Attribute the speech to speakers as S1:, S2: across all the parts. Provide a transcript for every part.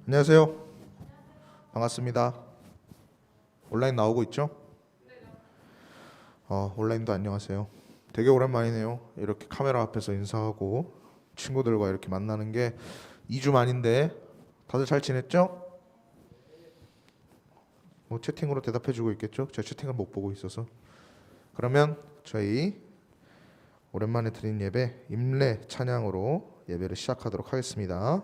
S1: 안녕하세요. 반갑습니다. 온라인 나오고 있죠? 온라인도 안녕하세요. 되게 오랜만이네요. 이렇게 카메라 앞에서 인사하고 친구들과 이렇게 만나는 게 2주 만인데 다들 잘 지냈죠? 뭐 채팅으로 대답해주고 있겠죠? 제가 채팅을 못 보고 있어서. 그러면 저희 오랜만에 드린 예배 임례 찬양으로 예배를 시작하도록 하겠습니다.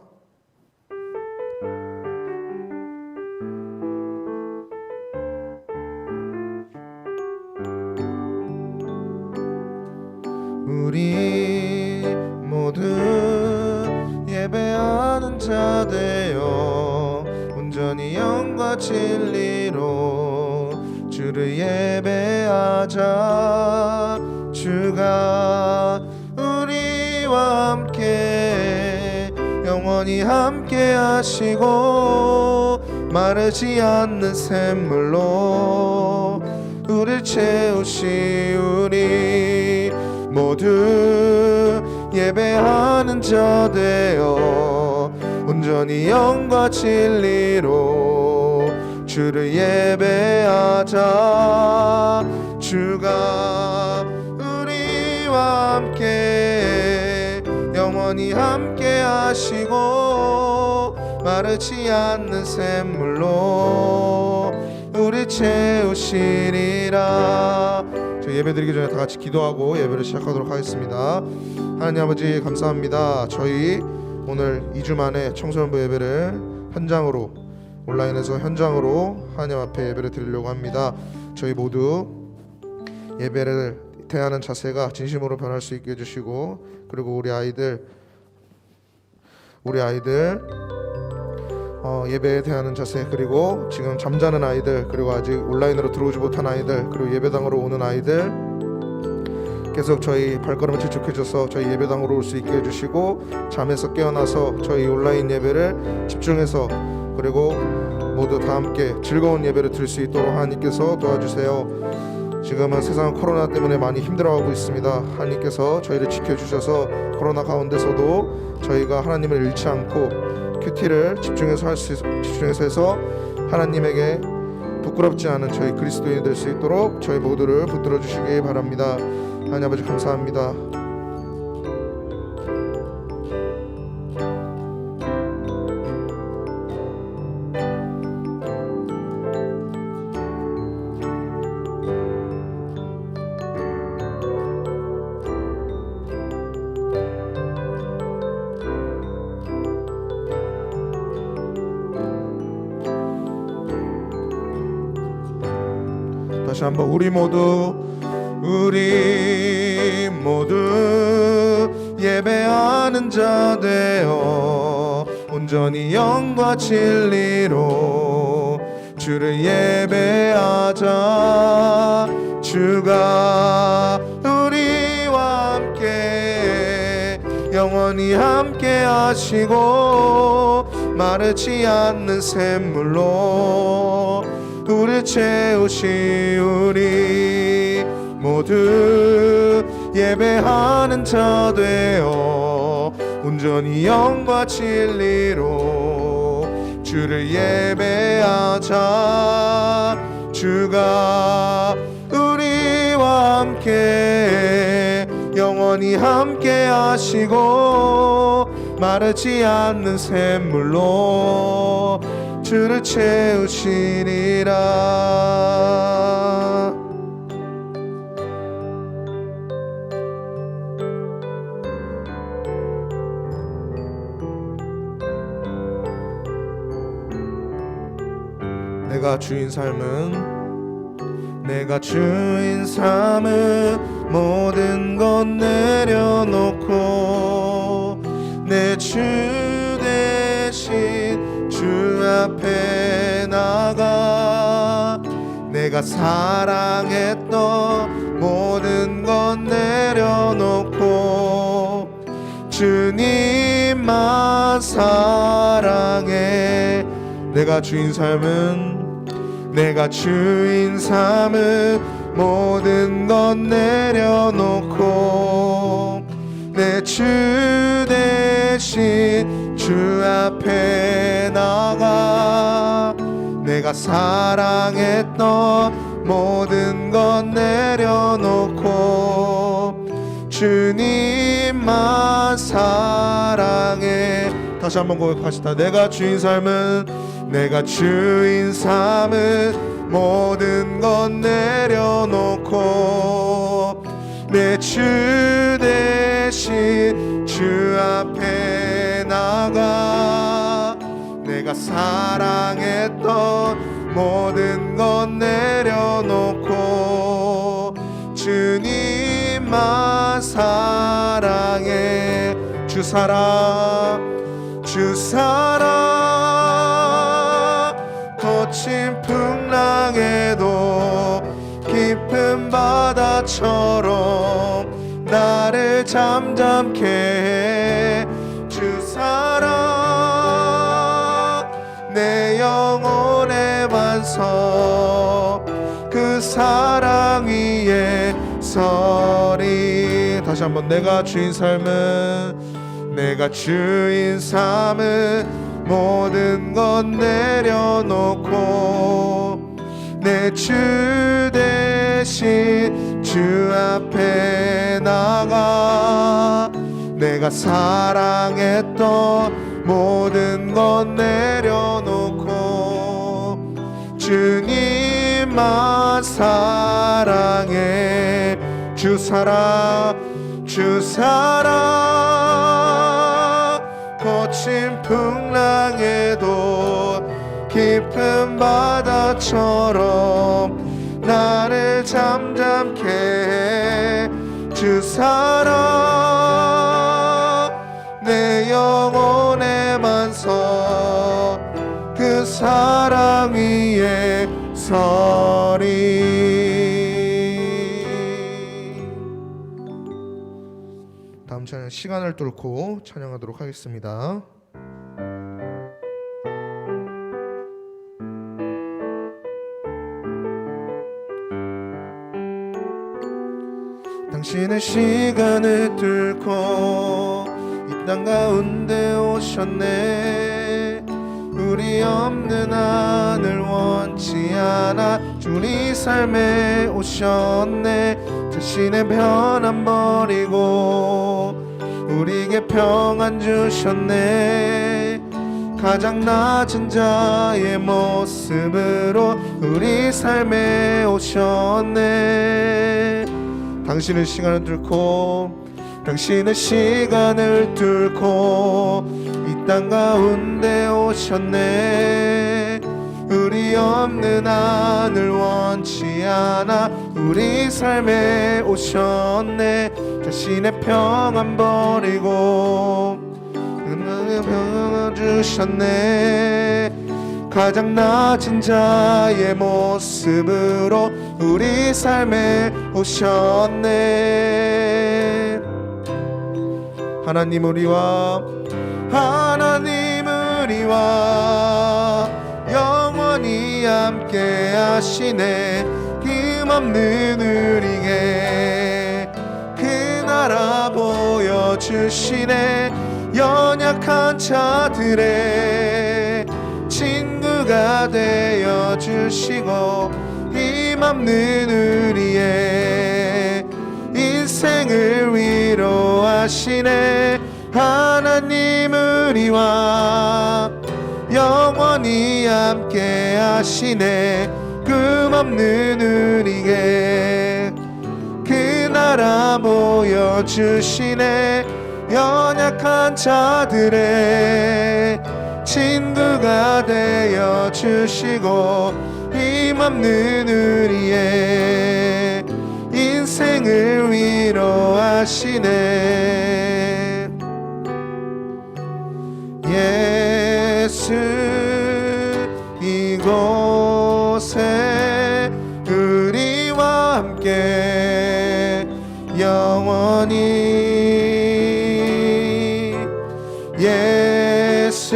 S1: 우리 모두 예배하는 자 되어 온전히 영과 진리로 주를 예배하자. 주가 우리와 함께 영원히 함께 하시고 마르지 않는 샘물로 우리를 채우시우리. 모두 예배하는 자 되어 온전히 영과 진리로 주를 예배하자. 주가 우리와 함께 영원히 함께 하시고 마르지 않는 샘물로 우리 채우시리라. 예배드리기 전에 다 같이 기도하고 예배를 시작하도록 하겠습니다. 하나님 아버지 감사합니다. 저희 오늘 2주 만에 청소년부 예배를 현장으로 온라인에서 현장으로 하나님 앞에 예배를 드리려고 합니다. 저희 모두 예배를 대하는 자세가 진심으로 변할 수 있게 해주시고, 그리고 우리 아이들 예배에 대하는 자세, 그리고 지금 잠자는 아이들, 그리고 아직 온라인으로 들어오지 못한 아이들, 그리고 예배당으로 오는 아이들 계속 저희 발걸음을 지축해줘서 저희 예배당으로 올 수 있게 해주시고, 잠에서 깨어나서 저희 온라인 예배를 집중해서 그리고 모두 다 함께 즐거운 예배를 드릴 수 있도록 하나님께서 도와주세요. 지금은 세상은 코로나 때문에 많이 힘들어하고 있습니다. 하나님께서 저희를 지켜주셔서 코로나 가운데서도 저희가 하나님을 잃지 않고 큐티를 집중해서 해서 하나님에게 부끄럽지 않은 저희 그리스도인이 될 수 있도록 저희 모두를 붙들어 주시기 바랍니다. 하나님 아버지 감사합니다. 다시 한번 우리 모두 예배하는 자 되어 온전히 영과 진리로 주를 예배하자. 주가 우리와 함께 영원히 함께 하시고 마르지 않는 샘물로 우리 채우시우리. 모두 예배하는 자 되어 온전히 영과 진리로 주를 예배하자. 주가 우리와 함께 영원히 함께 하시고 마르지 않는 샘물로 주를 채우시리라. 내가 주인 삶은 모든 것 내려놓고 내 주 대신 주 앞에 나가 내가 사랑했던 모든 것 내려놓고 주님만 사랑해. 내가 주인 삶은 모든 것 내려놓고 내 주 대신 주 앞에 앞에 나가 내가 사랑했던 모든 것 내려놓고 주님만 사랑해. 다시 한번 고백하시다. 내가 주인 삶은 모든 것 내려놓고 내 주 대신 주 앞에 나가 내가 사랑했던 모든 것 내려놓고 주님만 사랑해. 주 사랑 거친 풍랑에도 깊은 바다처럼 나를 잠잠케 해. 주 사랑 내 영혼의 반석 그 사랑 위에 서리. 다시 한번 내가 주인 삶은 모든 것 내려놓고 내 주 대신 주 앞에 나가 내가 사랑했던 모든 것 내려놓고 주님만 사랑해. 주 사랑 거친 풍랑에도 깊은 바다처럼 나를 잠잠케 해. 주 사랑 내 영혼의 반석 그 사랑 위에 서리. 다음 찬양 시간을 뚫고 찬양하도록 하겠습니다. 당신의 시간을 뚫고 이 땅 가운데 오셨네. 우리 없는 하늘 원치 않아 우리 삶에 오셨네. 자신의 변함 버리고 우리에게 평안 주셨네. 가장 낮은 자의 모습으로 우리 삶에 오셨네. 당신의 시간을 뚫고 이 땅 가운데 오셨네. 우리 없는 하늘 원치 않아 우리 삶에 오셨네. 자신의 평안 버리고 평안 주셨네. 가장 낮은 자의 모습으로 우리 삶에 오셨네. 하나님 우리와 영원히 함께 하시네. 힘없는 우리에게 그 나라 보여주시네. 연약한 자들의 친구가 되어주시고 힘없는 우리의 인생을 위로하시네. 하나님 우리와 영원히 함께 하시네. 꿈없는 우리에게 그 나라 보여주시네. 연약한 자들의 친구가 되어주시고 힘없는 우리의 인생을 위로하시네. 예수 이곳에 우리와 함께 영원히. 예수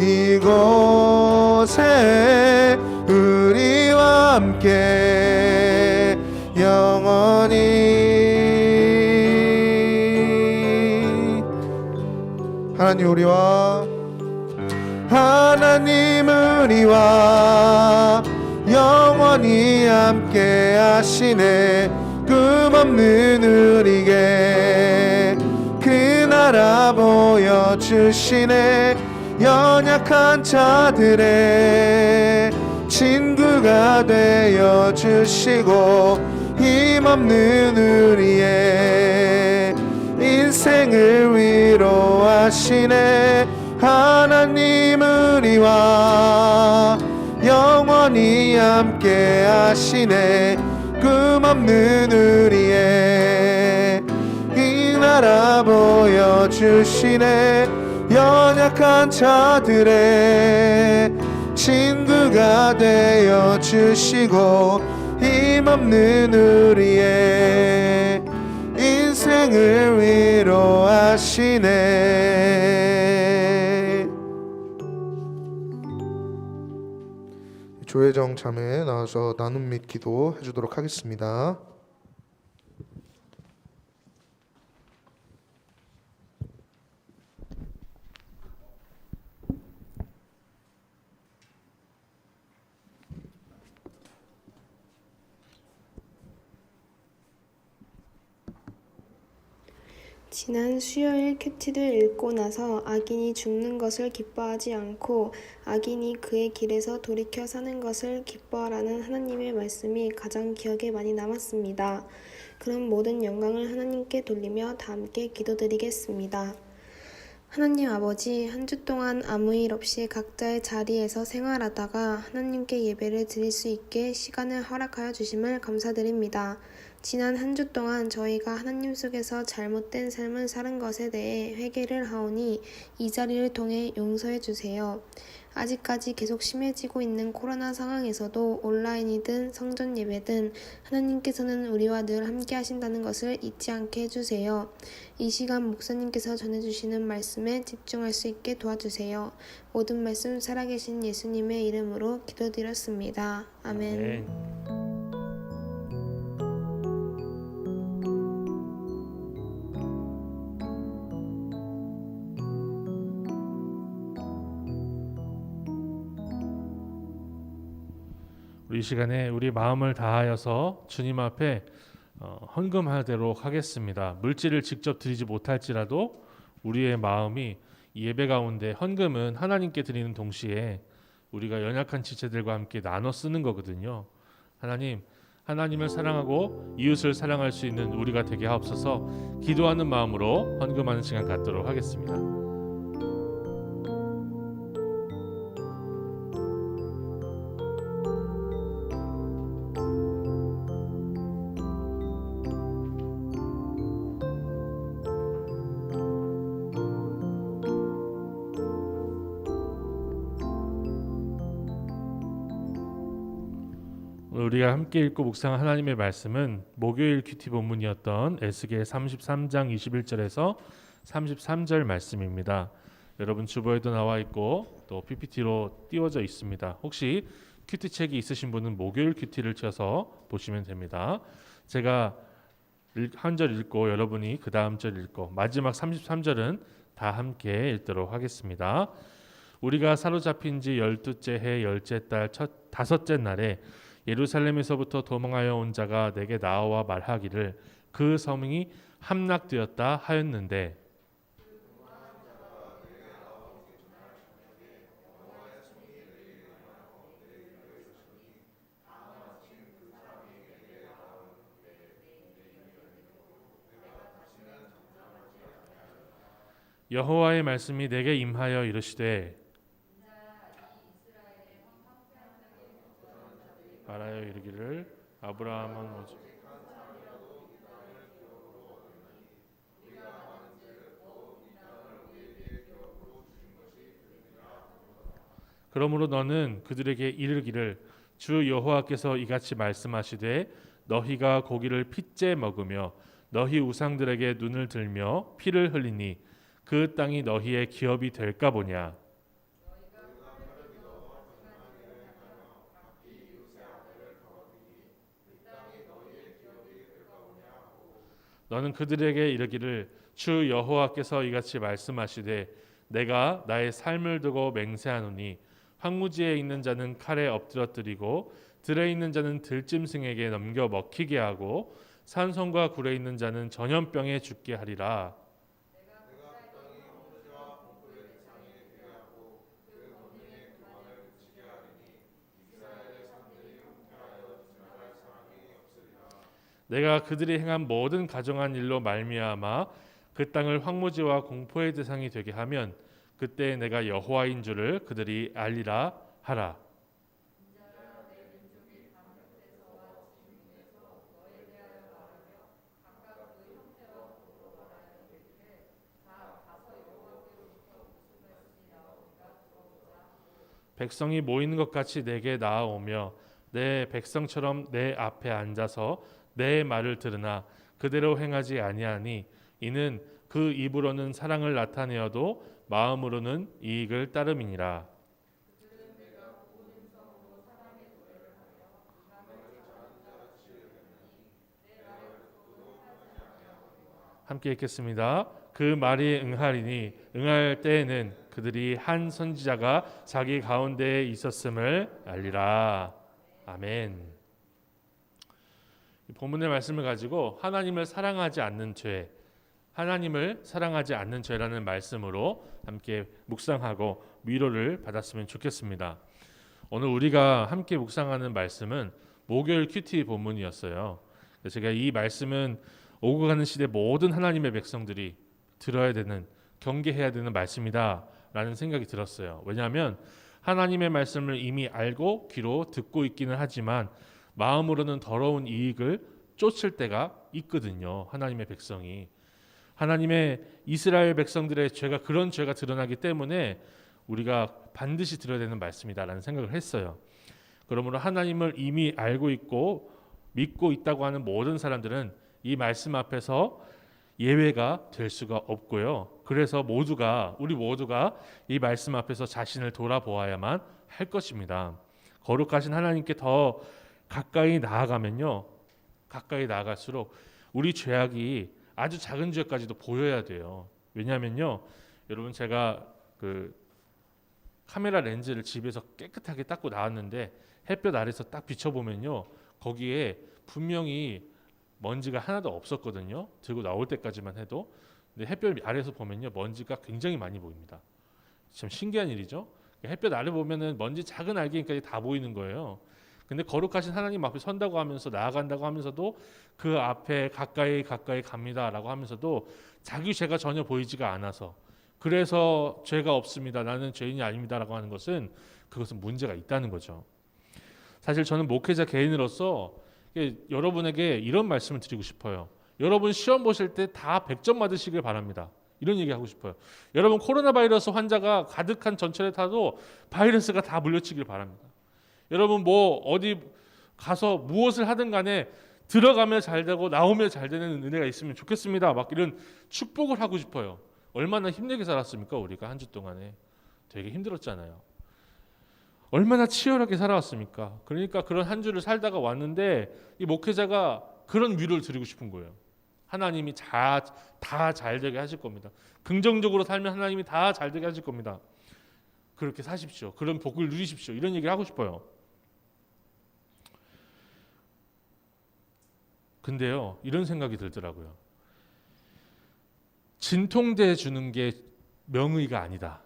S1: 이곳에 우리와 함께 영원히. 하나님 우리와 영원히 함께 하시네. 꿈없는 우리에게 그 나라 보여주시네. 연약한 자들의 친구가 되어주시고 힘없는 우리의 인생을 위로하시네. 하나님 우리와 영원히 함께 하시네. 꿈없는 우리의 이 나라 보여주시네. 연약한 자들의 친구가 되어주시고 힘없는 우리의 인생을 위로하시네. 조혜정 자매 나와서 나눔 및 기도 해주도록 하겠습니다.
S2: 지난 수요일 큐티를 읽고 나서 악인이 죽는 것을 기뻐하지 않고 악인이 그의 길에서 돌이켜 사는 것을 기뻐하라는 하나님의 말씀이 가장 기억에 많이 남았습니다. 그럼 모든 영광을 하나님께 돌리며 다 함께 기도드리겠습니다. 하나님 아버지, 한 주 동안 아무 일 없이 각자의 자리에서 생활하다가 하나님께 예배를 드릴 수 있게 시간을 허락하여 주심을 감사드립니다. 지난 한 주 동안 저희가 하나님 속에서 잘못된 삶을 사는 것에 대해 회개를 하오니 이 자리를 통해 용서해 주세요. 아직까지 계속 심해지고 있는 코로나 상황에서도 온라인이든 성전 예배든 하나님께서는 우리와 늘 함께 하신다는 것을 잊지 않게 해주세요. 이 시간 목사님께서 전해주시는 말씀에 집중할 수 있게 도와주세요. 모든 말씀 살아계신 예수님의 이름으로 기도드렸습니다. 아멘.
S3: 우리 시간에 우리 마음을 다하여서 주님 앞에 헌금하도록 하겠습니다. 물질을 직접 드리지 못할지라도 우리의 마음이 예배 가운데 헌금은 하나님께 드리는 동시에 우리가 연약한 지체들과 함께 나눠 쓰는 거거든요. 하나님을 사랑하고 이웃을 사랑할 수 있는 우리가 되게 하옵소서. 기도하는 마음으로 헌금하는 시간 갖도록 하겠습니다. 우리가 함께 읽고 묵상한 하나님의 말씀은 목요일 큐티 본문이었던 에스겔 33장 21절에서 33절 말씀입니다. 여러분 주보에도 나와 있고 또 PPT로 띄워져 있습니다. 혹시 큐티 책이 있으신 분은 목요일 큐티를 쳐서 보시면 됩니다. 제가 한 절 읽고 여러분이 그 다음 절 읽고 마지막 33절은 다 함께 읽도록 하겠습니다. 우리가 사로잡힌 지 12째 해 10째 달 다섯째 날에 예루살렘에서부터 도망하여 온 자가 내게 나와 말하기를 그 성이 함락되었다 하였는데 여호와의 말씀이 내게 임하여 이르시되 말하여 이르기를 아브라함은 오직 그러므로 너는 그들에게 이르기를 주 여호와께서 이같이 말씀하시되 너희가 고기를 핏째 먹으며 너희 우상들에게 눈을 들며 피를 흘리니 그 땅이 너희의 기업이 될까 보냐. 너는 그들에게 이르기를 주 여호와께서 이같이 말씀하시되 내가 나의 삶을 두고 맹세하노니 황무지에 있는 자는 칼에 엎드러뜨리고 들에 있는 자는 들짐승에게 넘겨 먹히게 하고 산성과 굴에 있는 자는 전염병에 죽게 하리라. 내가 그들이 행한 모든 가정한 일로 말미암아 그 땅을 황무지와 공포의 대상이 되게 하면 그때 내가 여호와인 줄을 그들이 알리라 하라. 백성이 모이는 것 같이 내게 나아오며 내 백성처럼 내 앞에 앉아서 내 말을 들으나 그대로 행하지 아니하니 이는 그 입으로는 사랑을 나타내어도 마음으로는 이익을 따름이니라. 함께 읽겠습니다. 그 말이 응하리니 응할 때에는 그들이 한 선지자가 자기 가운데에 있었음을 알리라. 아멘. 이 본문의 말씀을 가지고 하나님을 사랑하지 않는 죄, 하나님을 사랑하지 않는 죄라는 말씀으로 함께 묵상하고 위로를 받았으면 좋겠습니다. 오늘 우리가 함께 묵상하는 말씀은 목요일 큐티 본문이었어요. 제가 이 말씀은 오고 가는 시대 모든 하나님의 백성들이 들어야 되는, 경계해야 되는 말씀이다라는 생각이 들었어요. 왜냐하면 하나님의 말씀을 이미 알고 귀로 듣고 있기는 하지만 마음으로는 더러운 이익을 쫓을 때가 있거든요. 하나님의 백성이. 하나님의 이스라엘 백성들의 죄가 그런 죄가 드러나기 때문에 우리가 반드시 들어야 되는 말씀이다라는 생각을 했어요. 그러므로 하나님을 이미 알고 있고 믿고 있다고 하는 모든 사람들은 이 말씀 앞에서 예외가 될 수가 없고요. 그래서 우리 모두가 이 말씀 앞에서 자신을 돌아보아야만 할 것입니다. 거룩하신 하나님께 더 가까이 나아가면요, 가까이 나아갈수록 우리 죄악이 아주 작은 죄까지도 보여야 돼요. 왜냐하면요, 여러분 제가 그 카메라 렌즈를 집에서 깨끗하게 닦고 나왔는데 햇볕 아래서 딱 비춰보면요, 거기에 분명히 먼지가 하나도 없었거든요. 들고 나올 때까지만 해도. 근데 햇볕 아래에서 보면요, 먼지가 굉장히 많이 보입니다. 참 신기한 일이죠. 햇볕 아래 보면은 먼지 작은 알갱이까지 다 보이는 거예요. 근데 거룩하신 하나님 앞에 선다고 하면서 나아간다고 하면서도 그 앞에 가까이 갑니다라고 하면서도 자기 죄가 전혀 보이지가 않아서, 그래서 죄가 없습니다, 나는 죄인이 아닙니다라고 하는 것은, 그것은 문제가 있다는 거죠. 사실 저는 목회자 개인으로서 여러분에게 이런 말씀을 드리고 싶어요. 여러분 시험 보실 때 다 100점 받으시길 바랍니다. 이런 얘기 하고 싶어요. 여러분 코로나 바이러스 환자가 가득한 전철에 타도 바이러스가 다 물려치길 바랍니다. 여러분 뭐 어디 가서 무엇을 하든 간에 들어가면 잘 되고 나오면 잘 되는 은혜가 있으면 좋겠습니다. 막 이런 축복을 하고 싶어요. 얼마나 힘들게 살았습니까? 우리가 한 주 동안에 되게 힘들었잖아요. 얼마나 치열하게 살아왔습니까? 그러니까 그런 한 주를 살다가 왔는데 이 목회자가 그런 위로를 드리고 싶은 거예요. 하나님이 다 잘 되게 하실 겁니다. 긍정적으로 살면 하나님이 다 잘 되게 하실 겁니다. 그렇게 사십시오. 그런 복을 누리십시오. 이런 얘기를 하고 싶어요. 근데요, 이런 생각이 들더라고요. 진통제 주는 게 명의가 아니다.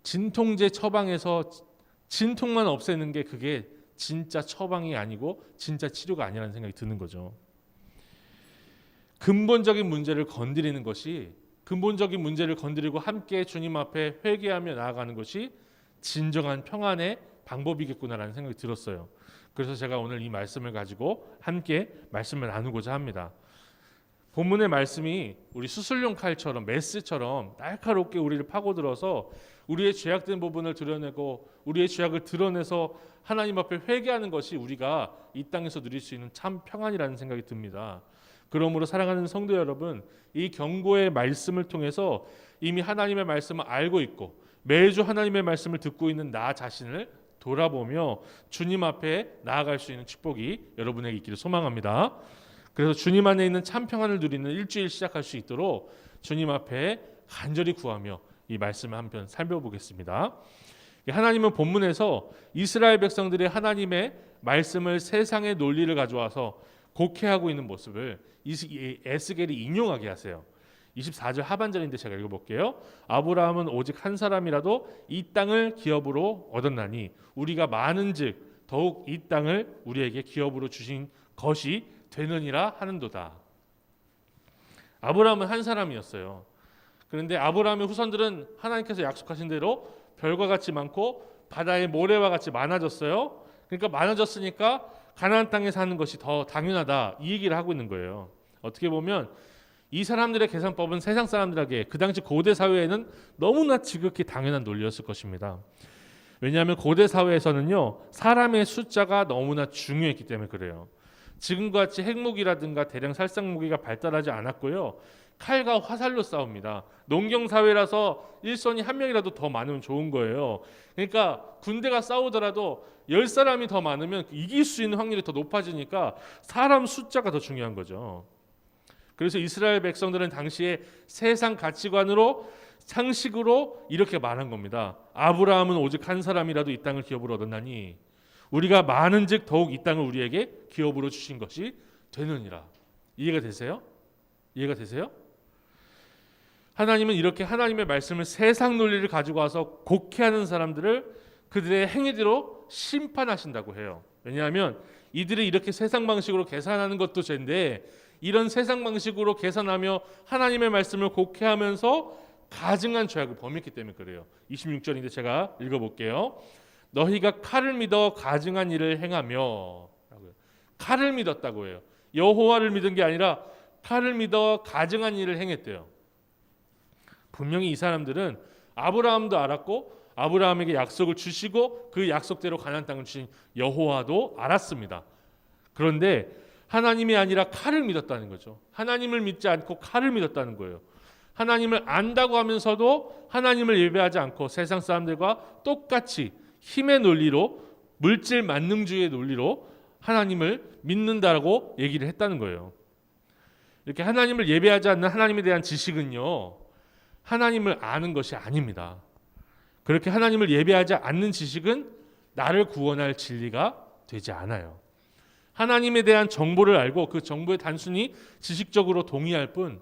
S3: 진통제 처방해서 진통만 없애는 게 그게 진짜 처방이 아니고 진짜 치료가 아니라는 생각이 드는 거죠. 근본적인 문제를 건드리는 것이, 근본적인 문제를 건드리고 함께 주님 앞에 회개하며 나아가는 것이 진정한 평안의 방법이겠구나라는 생각이 들었어요. 그래서 제가 오늘 이 말씀을 가지고 함께 말씀을 나누고자 합니다. 본문의 말씀이 우리 수술용 칼처럼, 메스처럼 날카롭게 우리를 파고들어서 우리의 죄악된 부분을 드러내고 우리의 죄악을 드러내서 하나님 앞에 회개하는 것이 우리가 이 땅에서 누릴 수 있는 참 평안이라는 생각이 듭니다. 그러므로 사랑하는 성도 여러분, 이 경고의 말씀을 통해서 이미 하나님의 말씀을 알고 있고 매주 하나님의 말씀을 듣고 있는 나 자신을 돌아보며 주님 앞에 나아갈 수 있는 축복이 여러분에게 있기를 소망합니다. 그래서 주님 안에 있는 참 평안을 누리는 일주일 시작할 수 있도록 주님 앞에 간절히 구하며 이 말씀을 한번 살펴보겠습니다. 하나님은 본문에서 이스라엘 백성들이 하나님의 말씀을 세상의 논리를 가져와서 곡해하고 있는 모습을 에스겔이 인용하게 하세요. 24절 하반절인데 제가 읽어볼게요. 아브라함은 오직 한 사람이라도 이 땅을 기업으로 얻었나니 우리가 많은즉 더욱 이 땅을 우리에게 기업으로 주신 것이 되느니라 하는도다. 아브라함은 한 사람이었어요. 그런데 아브라함의 후손들은 하나님께서 약속하신 대로 별과 같이 많고 바다의 모래와 같이 많아졌어요. 그러니까 많아졌으니까 가나안 땅에 사는 것이 더 당연하다, 이 얘기를 하고 있는 거예요. 어떻게 보면 이 사람들의 계산법은 세상 사람들에게 그 당시 고대 사회에는 너무나 지극히 당연한 논리였을 것입니다. 왜냐하면 고대 사회에서는요, 사람의 숫자가 너무나 중요했기 때문에 그래요. 지금과 같이 핵무기라든가 대량 살상 무기가 발달하지 않았고요. 칼과 화살로 싸웁니다. 농경 사회라서 일손이 한 명이라도 더 많으면 좋은 거예요. 그러니까 군대가 싸우더라도 10사람이 더 많으면 이길 수 있는 확률이 더 높아지니까 사람 숫자가 더 중요한 거죠. 그래서 이스라엘 백성들은 당시에 세상 가치관으로 상식으로 이렇게 말한 겁니다. 아브라함은 오직 한 사람이라도 이 땅을 기업으로 얻었나니 우리가 많은즉 더욱 이 땅을 우리에게 기업으로 주신 것이 되느니라. 이해가 되세요? 이해가 되세요? 하나님은 이렇게 하나님의 말씀을 세상 논리를 가지고 와서 곡해하는 사람들을 그들의 행위대로 심판하신다고 해요. 왜냐하면 이들이 이렇게 세상 방식으로 계산하는 것도 죄인데 이런 세상 방식으로 계산하며 하나님의 말씀을 곡해하면서 가증한 죄악을 범했기 때문에 그래요. 26절인데 제가 읽어볼게요. 너희가 칼을 믿어 가증한 일을 행하며, 칼을 믿었다고 해요. 여호와를 믿은 게 아니라 칼을 믿어 가증한 일을 행했대요. 분명히 이 사람들은 아브라함도 알았고 아브라함에게 약속을 주시고 그 약속대로 가나안 땅을 주신 여호와도 알았습니다. 그런데 하나님이 아니라 칼을 믿었다는 거죠. 하나님을 믿지 않고 칼을 믿었다는 거예요. 하나님을 안다고 하면서도 하나님을 예배하지 않고 세상 사람들과 똑같이 힘의 논리로, 물질 만능주의의 논리로 하나님을 믿는다라고 얘기를 했다는 거예요. 이렇게 하나님을 예배하지 않는 하나님에 대한 지식은요, 하나님을 아는 것이 아닙니다. 그렇게 하나님을 예배하지 않는 지식은 나를 구원할 진리가 되지 않아요. 하나님에 대한 정보를 알고 그 정보에 단순히 지식적으로 동의할 뿐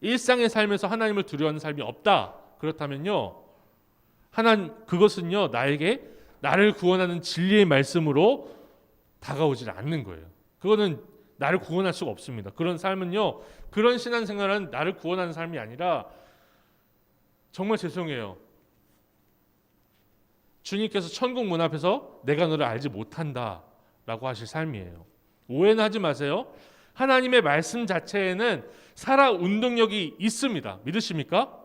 S3: 일상의 삶에서 하나님을 두려워하는 삶이 없다. 그렇다면요, 그것은요, 나를 구원하는 진리의 말씀으로 다가오질 않는 거예요. 그거는 나를 구원할 수가 없습니다. 그런 삶은요, 그런 신앙생활은 나를 구원하는 삶이 아니라 정말 죄송해요. 주님께서 천국 문 앞에서 내가 너를 알지 못한다라고 하실 삶이에요. 오해는 하지 마세요. 하나님의 말씀 자체에는 살아 운동력이 있습니다. 믿으십니까?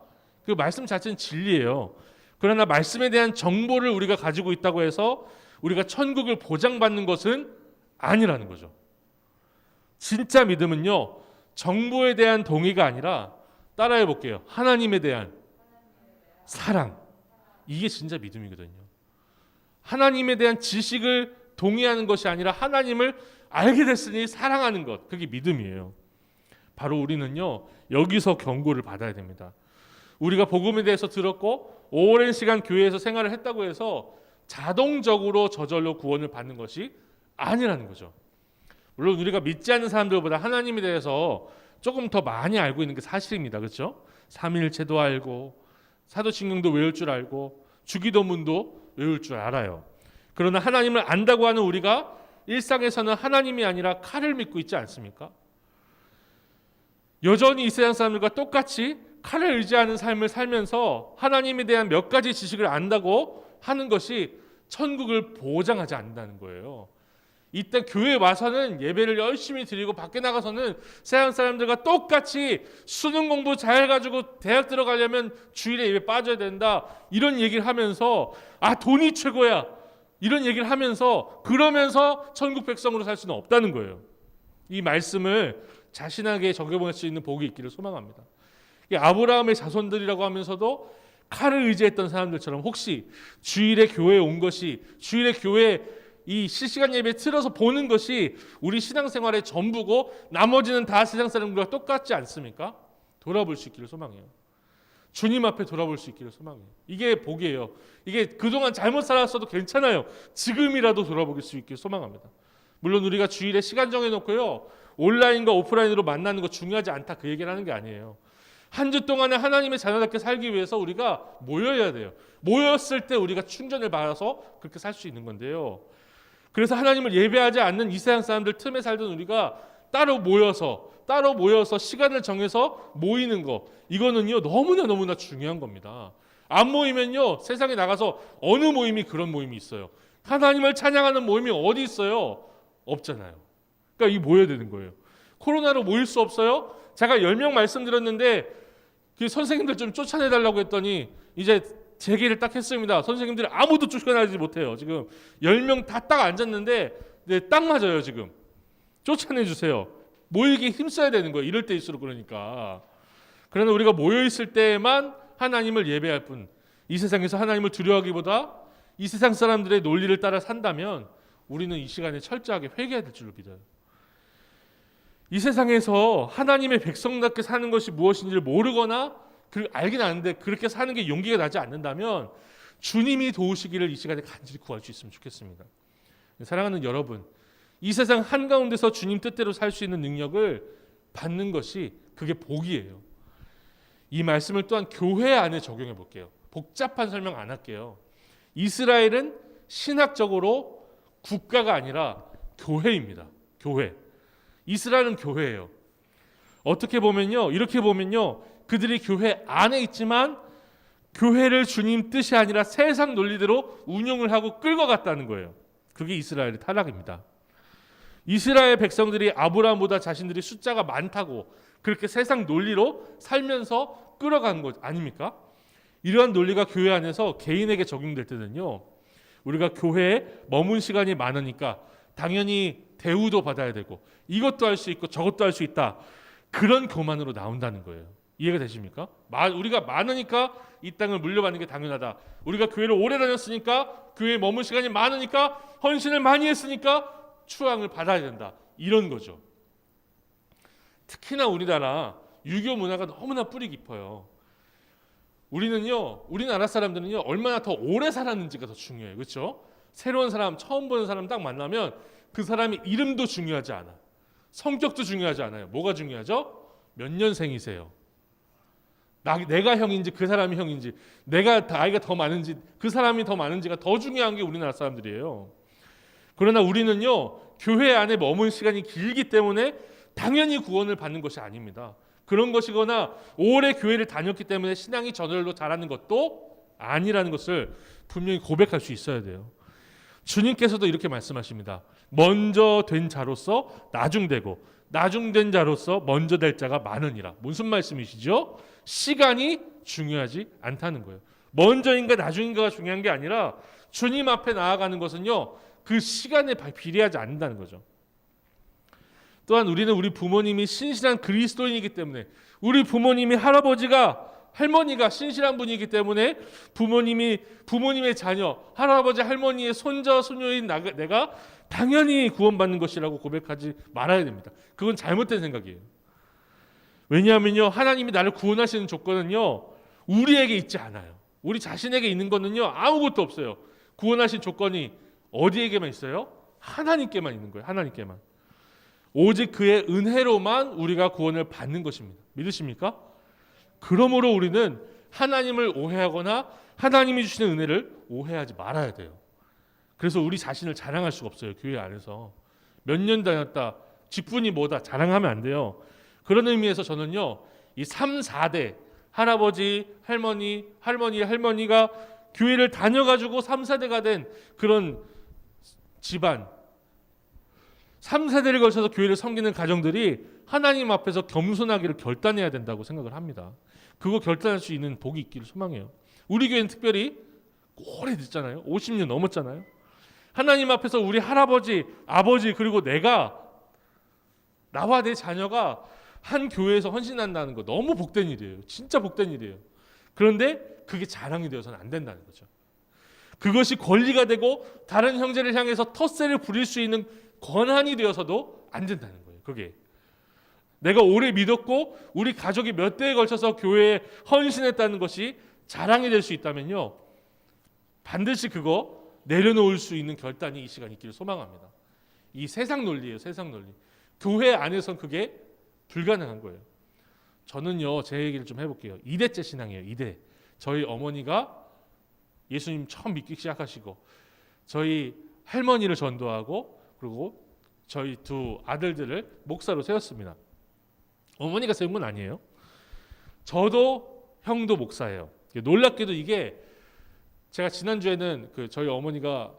S3: 그 말씀 자체는 진리예요. 그러나 말씀에 대한 정보를 우리가 가지고 있다고 해서 우리가 천국을 보장받는 것은 아니라는 거죠. 진짜 믿음은요, 정보에 대한 동의가 아니라, 따라해 볼게요, 하나님에 대한 사랑. 이게 진짜 믿음이거든요. 하나님에 대한 지식을 동의하는 것이 아니라 하나님을 알게 됐으니 사랑하는 것, 그게 믿음이에요. 바로 우리는요, 여기서 경고를 받아야 됩니다. 우리가 복음에 대해서 들었고 오랜 시간 교회에서 생활을 했다고 해서 자동적으로 저절로 구원을 받는 것이 아니라는 거죠. 물론 우리가 믿지 않는 사람들보다 하나님에 대해서 조금 더 많이 알고 있는 게 사실입니다. 그렇죠? 삼위일체도 알고 사도신경도 외울 줄 알고 주기도문도 외울 줄 알아요. 그러나 하나님을 안다고 하는 우리가 일상에서는 하나님이 아니라 칼을 믿고 있지 않습니까? 여전히 이 세상 사람들과 똑같이 칼을 의지하는 삶을 살면서 하나님에 대한 몇 가지 지식을 안다고 하는 것이 천국을 보장하지 않는다는 거예요. 이때 교회에 와서는 예배를 열심히 드리고 밖에 나가서는 세상 사람들과 똑같이 수능 공부 잘 가지고 대학 들어가려면 주일에 예배 빠져야 된다, 이런 얘기를 하면서 돈이 최고야, 이런 얘기를 하면서 그러면서 천국 백성으로 살 수는 없다는 거예요. 이 말씀을 자신에게 적용할 수 있는 복이 있기를 소망합니다. 아브라함의 자손들이라고 하면서도 칼을 의지했던 사람들처럼 혹시 주일에 교회에 온 것이, 주일에 교회 이 실시간 예배 틀어서 보는 것이 우리 신앙생활의 전부고 나머지는 다 세상 사람들과 똑같지 않습니까? 돌아볼 수 있기를 소망해요. 주님 앞에 돌아볼 수 있기를 소망해요. 이게 복이에요. 이게 그동안 잘못 살았어도 괜찮아요. 지금이라도 돌아볼 수 있기를 소망합니다. 물론 우리가 주일에 시간 정해놓고요, 온라인과 오프라인으로 만나는 거 중요하지 않다, 그 얘기를 하는 게 아니에요. 한 주 동안에 하나님의 자녀답게 살기 위해서 우리가 모여야 돼요. 모였을 때 우리가 충전을 받아서 그렇게 살 수 있는 건데요. 그래서 하나님을 예배하지 않는 이 세상 사람들 틈에 살던 우리가 따로 모여서 시간을 정해서 모이는 거, 이거는요 너무나 중요한 겁니다. 안 모이면요 세상에 나가서 어느 모임이 그런 모임이 있어요. 하나님을 찬양하는 모임이 어디 있어요? 없잖아요. 그러니까 이 모여야 되는 거예요. 코로나로 모일 수 없어요? 제가 10명 말씀드렸는데 그 선생님들 좀 쫓아내달라고 했더니 이제 제기를 딱 했습니다. 선생님들이 아무도 쫓아내지 못해요. 지금 10명 다 딱 앉았는데 딱 맞아요. 지금 쫓아내주세요. 모이기 힘써야 되는 거예요. 이럴 때일수록. 그러니까 그러나 우리가 모여있을 때만 하나님을 예배할 뿐, 이 세상에서 하나님을 두려워하기보다 이 세상 사람들의 논리를 따라 산다면 우리는 이 시간에 철저하게 회개해야 될 줄로 믿어요. 이 세상에서 하나님의 백성답게 사는 것이 무엇인지를 모르거나 알긴 아는데 그렇게 사는 게 용기가 나지 않는다면 주님이 도우시기를 이 시간에 간절히 구할 수 있으면 좋겠습니다. 사랑하는 여러분, 이 세상 한가운데서 주님 뜻대로 살 수 있는 능력을 받는 것이 그게 복이에요. 이 말씀을 또한 교회 안에 적용해 볼게요. 복잡한 설명 안 할게요. 이스라엘은 신학적으로 국가가 아니라 교회입니다. 교회. 이스라엘은 교회예요. 어떻게 보면요, 이렇게 보면요, 그들이 교회 안에 있지만 교회를 주님 뜻이 아니라 세상 논리대로 운영을 하고 끌고 갔다는 거예요. 그게 이스라엘의 타락입니다. 이스라엘 백성들이 아브라함보다 자신들이 숫자가 많다고 그렇게 세상 논리로 살면서 끌어간 것 아닙니까? 이러한 논리가 교회 안에서 개인에게 적용될 때는요, 우리가 교회에 머문 시간이 많으니까 당연히 대우도 받아야 되고 이것도 할 수 있고 저것도 할 수 있다, 그런 교만으로 나온다는 거예요. 이해가 되십니까? 우리가 많으니까 이 땅을 물려받는 게 당연하다. 우리가 교회를 오래 다녔으니까, 교회에 머문 시간이 많으니까, 헌신을 많이 했으니까 추앙을 받아야 된다, 이런 거죠. 특히나 우리나라 유교 문화가 너무나 뿌리 깊어요. 우리나라 사람들은요 얼마나 더 오래 살았는지가 더 중요해요. 그렇죠? 새로운 사람, 처음 보는 사람 딱 만나면 그 사람의 이름도 중요하지 않아, 성격도 중요하지 않아요. 뭐가 중요하죠? 몇 년생이세요? 내가 형인지 그 사람이 형인지, 내가 나이가 더 많은지 그 사람이 더 많은지가 더 중요한 게 우리나라 사람들이에요. 그러나 우리는요 교회 안에 머문 시간이 길기 때문에 당연히 구원을 받는 것이 아닙니다. 그런 것이거나 오래 교회를 다녔기 때문에 신앙이 저절로 자라는 것도 아니라는 것을 분명히 고백할 수 있어야 돼요. 주님께서도 이렇게 말씀하십니다. 먼저 된 자로서 나중되고 나중된 자로서 먼저 될 자가 많으니라. 무슨 말씀이시죠? 시간이 중요하지 않다는 거예요. 먼저인가 나중인가가 중요한 게 아니라 주님 앞에 나아가는 것은요 그 시간에 비례하지 않는다는 거죠. 또한 우리는 우리 부모님이 신실한 그리스도인이기 때문에, 우리 부모님이 할머니가 신실한 분이기 때문에 부모님의 자녀, 할아버지 할머니의 손자 손녀인 내가 당연히 구원받는 것이라고 고백하지 말아야 됩니다. 그건 잘못된 생각이에요. 왜냐하면요 하나님이 나를 구원하시는 조건은요 우리에게 있지 않아요. 우리 자신에게 있는 거는요 아무것도 없어요. 구원하신 조건이 어디에게만 있어요? 하나님께만 있는 거예요. 하나님께만. 오직 그의 은혜로만 우리가 구원을 받는 것입니다. 믿으십니까? 그러므로 우리는 하나님을 오해하거나 하나님이 주시는 은혜를 오해하지 말아야 돼요. 그래서 우리 자신을 자랑할 수가 없어요. 교회 안에서 몇 년 다녔다, 직분이 뭐다 자랑하면 안 돼요. 그런 의미에서 저는요 이 3, 4대 할아버지, 할머니가 교회를 다녀가지고 3, 4대가 된 그런 집안, 3, 4대를 거쳐서 교회를 섬기는 가정들이 하나님 앞에서 겸손하기를 결단해야 된다고 생각을 합니다. 그거 결단할 수 있는 복이 있기를 소망해요. 우리 교회는 특별히 오래됐잖아요. 50년 넘었잖아요. 하나님 앞에서 우리 할아버지, 아버지 그리고 나와 내 자녀가 한 교회에서 헌신한다는 거 너무 복된 일이에요. 진짜 복된 일이에요. 그런데 그게 자랑이 되어서는 안 된다는 거죠. 그것이 권리가 되고 다른 형제를 향해서 텃세를 부릴 수 있는 권한이 되어서도 안 된다는 거예요. 그게 내가 오래 믿었고 우리 가족이 몇 대에 걸쳐서 교회에 헌신했다는 것이 자랑이 될 수 있다면요, 반드시 그거 내려놓을 수 있는 결단이 이 시간 있기를 소망합니다. 이 세상 논리예요, 세상 논리. 교회 안에선 그게 불가능한 거예요. 저는요, 제 얘기를 좀 해볼게요. 2대째 신앙이에요. 2대. 저희 어머니가 예수님 처음 믿기 시작하시고 저희 할머니를 전도하고 그리고 저희 두 아들들을 목사로 세웠습니다. 어머니가 세운 건 아니에요. 저도 형도 목사예요. 놀랍게도 이게 제가 지난주에는 저희 어머니가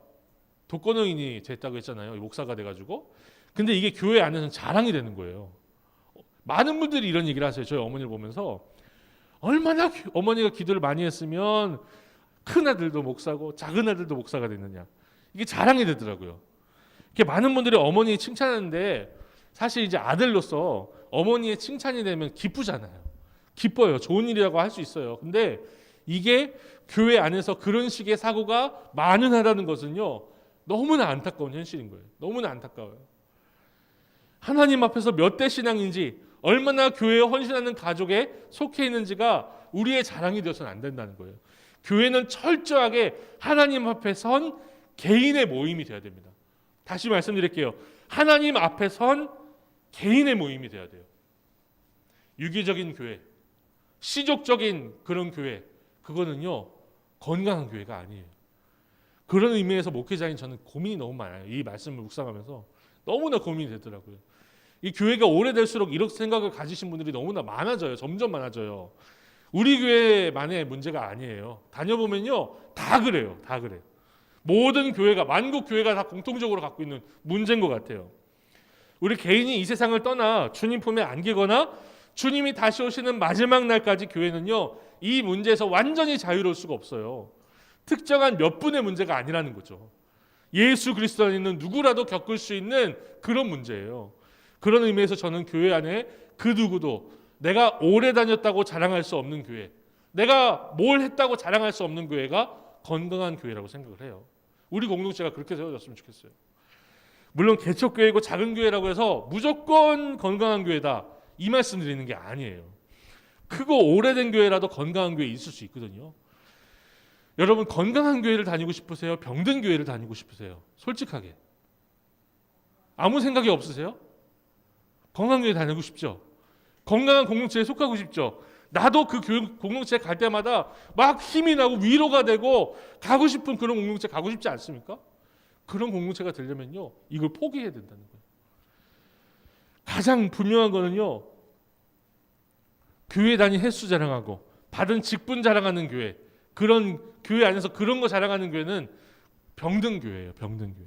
S3: 독거노인이 됐다고 했잖아요. 목사가 돼가지고. 근데 이게 교회 안에서는 자랑이 되는 거예요. 많은 분들이 이런 얘기를 하세요. 저희 어머니를 보면서 얼마나 어머니가 기도를 많이 했으면 큰 아들도 목사고 작은 아들도 목사가 됐느냐. 이게 자랑이 되더라고요. 이렇게 많은 분들이 어머니 칭찬하는데 사실 이제 아들로서 어머니의 칭찬이 되면 기쁘잖아요. 기뻐요. 좋은 일이라고 할 수 있어요. 근데 이게 교회 안에서 그런 식의 사고가 만연하다는 것은요, 너무나 안타까운 현실인 거예요. 너무나 안타까워요. 하나님 앞에서 몇 대 신앙인지, 얼마나 교회에 헌신하는 가족에 속해 있는지가 우리의 자랑이 되어서는 안 된다는 거예요. 교회는 철저하게 하나님 앞에 선 개인의 모임이 되어야 됩니다. 다시 말씀드릴게요. 하나님 앞에 선 개인의 모임이 되어야 돼요. 유기적인 교회, 시족적인 그런 교회, 그거는요 건강한 교회가 아니에요. 그런 의미에서 목회자인 저는 고민이 너무 많아요. 이 말씀을 묵상하면서 너무나 고민이 되더라고요. 이 교회가 오래될수록 이런 생각을 가지신 분들이 너무나 많아져요. 점점 많아져요. 우리 교회만의 문제가 아니에요. 다녀보면요 다 그래요. 다 그래요. 모든 교회가, 만국 교회가 다 공통적으로 갖고 있는 문제인 것 같아요. 우리 개인이 이 세상을 떠나 주님 품에 안기거나 주님이 다시 오시는 마지막 날까지 교회는요 이 문제에서 완전히 자유로울 수가 없어요. 특정한 몇 분의 문제가 아니라는 거죠. 예수 그리스도 안에 있는 누구라도 겪을 수 있는 그런 문제예요. 그런 의미에서 저는 교회 안에 그 누구도 내가 오래 다녔다고 자랑할 수 없는 교회, 내가 뭘 했다고 자랑할 수 없는 교회가 건강한 교회라고 생각을 해요. 우리 공동체가 그렇게 세워졌으면 좋겠어요. 물론 개척교회고 작은 교회라고 해서 무조건 건강한 교회다 이 말씀 드리는 게 아니에요. 크고 오래된 교회라도 건강한 교회 있을 수 있거든요. 여러분 건강한 교회를 다니고 싶으세요? 병든 교회를 다니고 싶으세요? 솔직하게 아무 생각이 없으세요? 건강한 교회 다니고 싶죠? 건강한 공동체에 속하고 싶죠? 나도 그 교육 공동체에 갈 때마다 막 힘이 나고 위로가 되고 가고 싶은 그런 공동체 가고 싶지 않습니까? 그런 공동체가 되려면요 이걸 포기해야 된다는 거예요. 가장 분명한 거는요, 교회 다닌 횟수 자랑하고 받은 직분 자랑하는 교회, 그런 교회 안에서 그런 거 자랑하는 교회는 병든 교회예요. 병든 교회.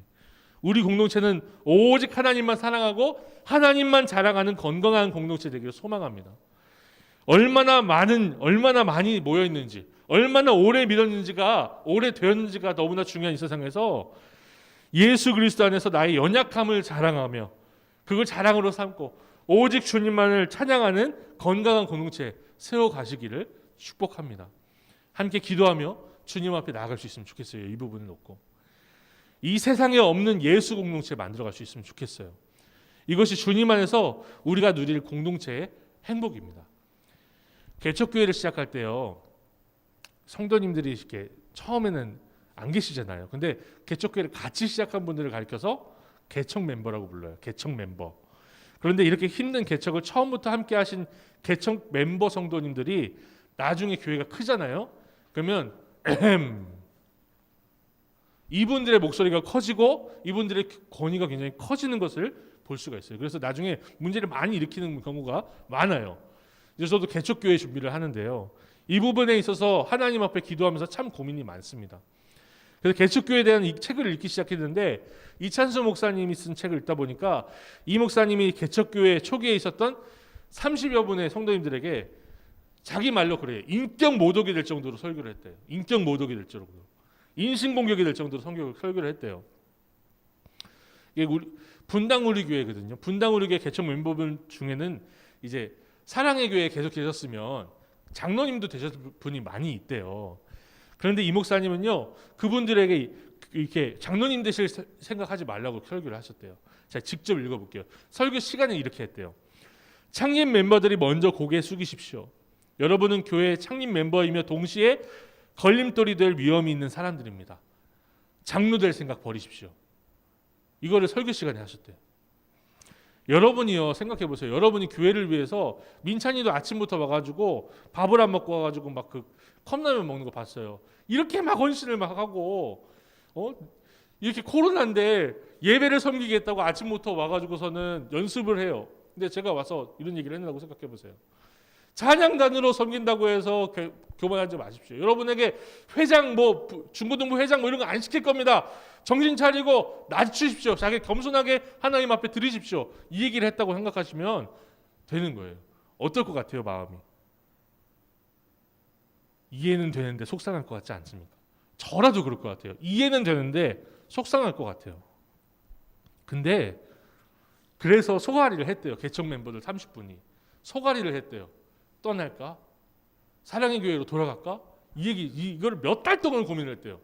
S3: 우리 공동체는 오직 하나님만 사랑하고 하나님만 자랑하는 건강한 공동체 되기를 소망합니다. 얼마나 많이 모여 있는지, 얼마나 오래 믿었는지가, 오래 되었는지가 너무나 중요한 이 세상에서 예수 그리스도 안에서 나의 연약함을 자랑하며 그걸 자랑으로 삼고 오직 주님만을 찬양하는 건강한 공동체 세워 가시기를 축복합니다. 함께 기도하며 주님 앞에 나아갈 수 있으면 좋겠어요. 이 부분을 놓고 이 세상에 없는 예수 공동체 만들어갈 수 있으면 좋겠어요. 이것이 주님 안에서 우리가 누릴 공동체의 행복입니다. 개척교회를 시작할 때요, 성도님들이 이렇게 처음에는 안 계시잖아요. 근데 개척교회를 같이 시작한 분들을 가리켜서 개척 멤버라고 불러요. 개척 멤버. 그런데 이렇게 힘든 개척을 처음부터 함께 하신 개척 멤버 성도님들이 나중에 교회가 크잖아요. 그러면 이분들의 목소리가 커지고 이분들의 권위가 굉장히 커지는 것을 볼 수가 있어요. 그래서 나중에 문제를 많이 일으키는 경우가 많아요. 그래서 저도 개척교회 준비를 하는데요, 이 부분에 있어서 하나님 앞에 기도하면서 참 고민이 많습니다. 그래서 개척교회에 대한 이 책을 읽기 시작했는데 이찬수 목사님이 쓴 책을 읽다 보니까 이 목사님이 개척교회 초기에 있었던 30여 분의 성도님들에게 자기 말로 그래요. 인격 모독이 될 정도로 설교를 했대요. 인격 모독이 될 정도로. 인신공격이 될 정도로 설교를 했대요. 이게 분당 우리 교회거든요. 분당 우리 교회 개척 멤버분 중에는 이제 사랑의 교회에 계속 계셨으면 장로님도 되셨을 분이 많이 있대요. 그런데 이 목사님은요, 그분들에게 이렇게 장로님 되실 생각하지 말라고 설교를 하셨대요. 제가 직접 읽어볼게요. 설교 시간에 이렇게 했대요. 창립 멤버들이 먼저 고개 숙이십시오. 여러분은 교회의 창립 멤버이며 동시에 걸림돌이 될 위험이 있는 사람들입니다. 장로 될 생각 버리십시오. 이거를 설교 시간에 하셨대요. 여러분이요, 생각해 보세요. 여러분이 교회를 위해서 민찬이도 아침부터 와가지고 밥을 안 먹고 와가지고 막 그 컵라면 먹는 거 봤어요. 이렇게 막 헌신을 막 하고 이렇게 코로나인데 예배를 섬기겠다고 아침부터 와가지고서는 연습을 해요. 근데 제가 와서 이런 얘기를 했다고 생각해 보세요. 찬양단으로 섬긴다고 해서 교만하지 마십시오. 여러분에게 회장 중고등부 회장 이런 거 안 시킬 겁니다. 정신 차리고 낮추십시오. 자기 겸손하게 하나님 앞에 드리십시오. 이 얘기를 했다고 생각하시면 되는 거예요. 어떨 것 같아요, 마음이? 이해는 되는데 속상할 것 같지 않습니까? 저라도 그럴 것 같아요. 이해는 되는데 속상할 것 같아요. 근데 그래서 소가리를 했대요. 개척 멤버들 30분이 소가리를 했대요. 떠날까? 사랑의 교회로 돌아갈까? 이걸 몇 달 동안 고민을 했대요.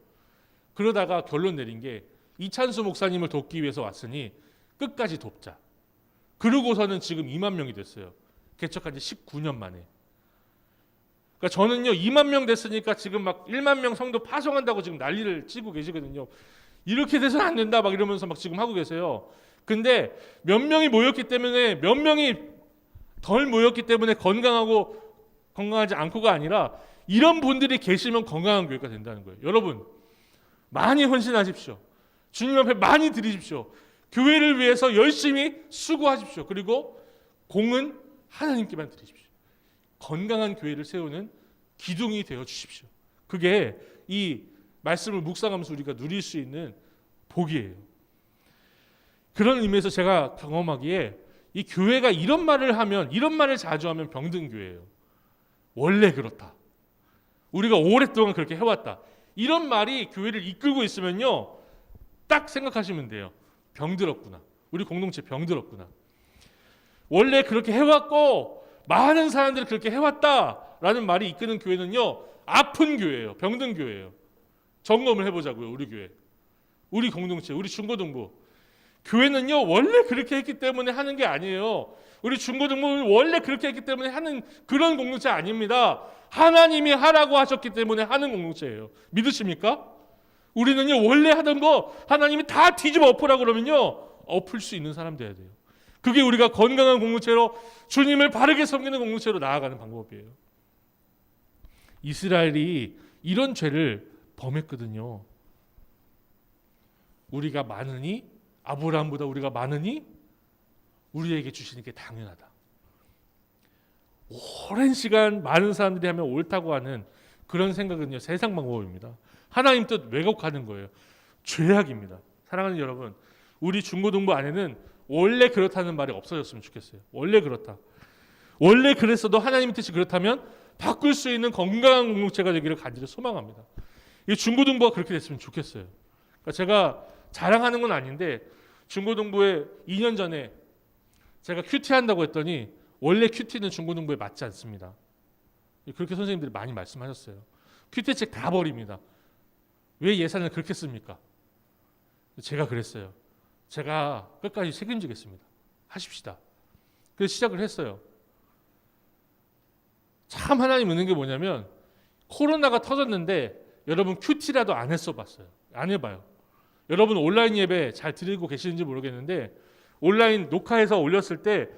S3: 그러다가 결론 내린 게 이찬수 목사님을 돕기 위해서 왔으니 끝까지 돕자. 그러고서는 지금 2만 명이 됐어요. 개척한 지 19년 만에. 그러니까 저는요 2만 명 됐으니까 지금 막 1만 명 성도 파송한다고 지금 난리를 치고 계시거든요. 이렇게 돼서는 안 된다 막 이러면서 막 지금 하고 계세요. 근데 몇 명이 모였기 때문에 몇 명이 덜 모였기 때문에 건강하지 않고가 아니라 이런 분들이 계시면 건강한 교회가 된다는 거예요. 여러분 많이 헌신하십시오. 주님 앞에 많이 드리십시오. 교회를 위해서 열심히 수고하십시오. 그리고 공은 하나님께만 드리십시오. 건강한 교회를 세우는 기둥이 되어 주십시오. 그게 이 말씀을 묵상하면서 우리가 누릴 수 있는 복이에요. 그런 의미에서 제가 경험하기에 이 교회가 이런 말을 자주 하면 병든 교회예요. 원래 그렇다. 우리가 오랫동안 그렇게 해왔다. 이런 말이 교회를 이끌고 있으면요, 딱 생각하시면 돼요. 병들었구나. 우리 공동체 병들었구나. 원래 그렇게 해왔고 많은 사람들이 그렇게 해왔다라는 말이 이끄는 교회는요, 아픈 교회예요. 병든 교회예요. 점검을 해보자고요. 우리 교회, 우리 공동체, 우리 중고등부. 교회는요 원래 그렇게 했기 때문에 하는 게 아니에요. 우리 중고등부는 원래 그렇게 했기 때문에 하는 그런 공동체 아닙니다. 하나님이 하라고 하셨기 때문에 하는 공동체예요. 믿으십니까? 우리는요 원래 하던 거 하나님이 다 뒤집어 엎으라 그러면요 엎을 수 있는 사람 돼야 돼요. 그게 우리가 건강한 공동체로 주님을 바르게 섬기는 공동체로 나아가는 방법이에요. 이스라엘이 이런 죄를 범했거든요. 우리가 많으니, 아브라함보다 우리가 많으니 우리에게 주시는 게 당연하다. 오랜 시간 많은 사람들이 하면 옳다고 하는 그런 생각은요 세상 방법입니다. 하나님 뜻 왜곡하는 거예요. 죄악입니다. 사랑하는 여러분, 우리 중고등부 안에는 원래 그렇다는 말이 없어졌으면 좋겠어요. 원래 그렇다. 원래 그랬어도 하나님 뜻이 그렇다면 바꿀 수 있는 건강한 공동체가 되기를 간절히 소망합니다. 이 중고등부가 그렇게 됐으면 좋겠어요. 그러니까 제가 자랑하는 건 아닌데 중고등부에 2년 전에 제가 큐티 한다고 했더니 원래 큐티는 중고등부에 맞지 않습니다. 그렇게 선생님들이 많이 말씀하셨어요. 큐티 책 다 버립니다. 왜 예산을 그렇게 씁니까? 제가 그랬어요. 제가 끝까지 책임지겠습니다. 하십시다. 그래서 시작을 했어요. 참 하나님 은는 게 뭐냐면 코로나가 터졌는데 여러분 큐티라도 안 했어 봤어요. 안 해봐요. 여러분 온라인 예배 잘 드리고 계시는지 모르겠는데 온라인 녹화해서 올렸을 때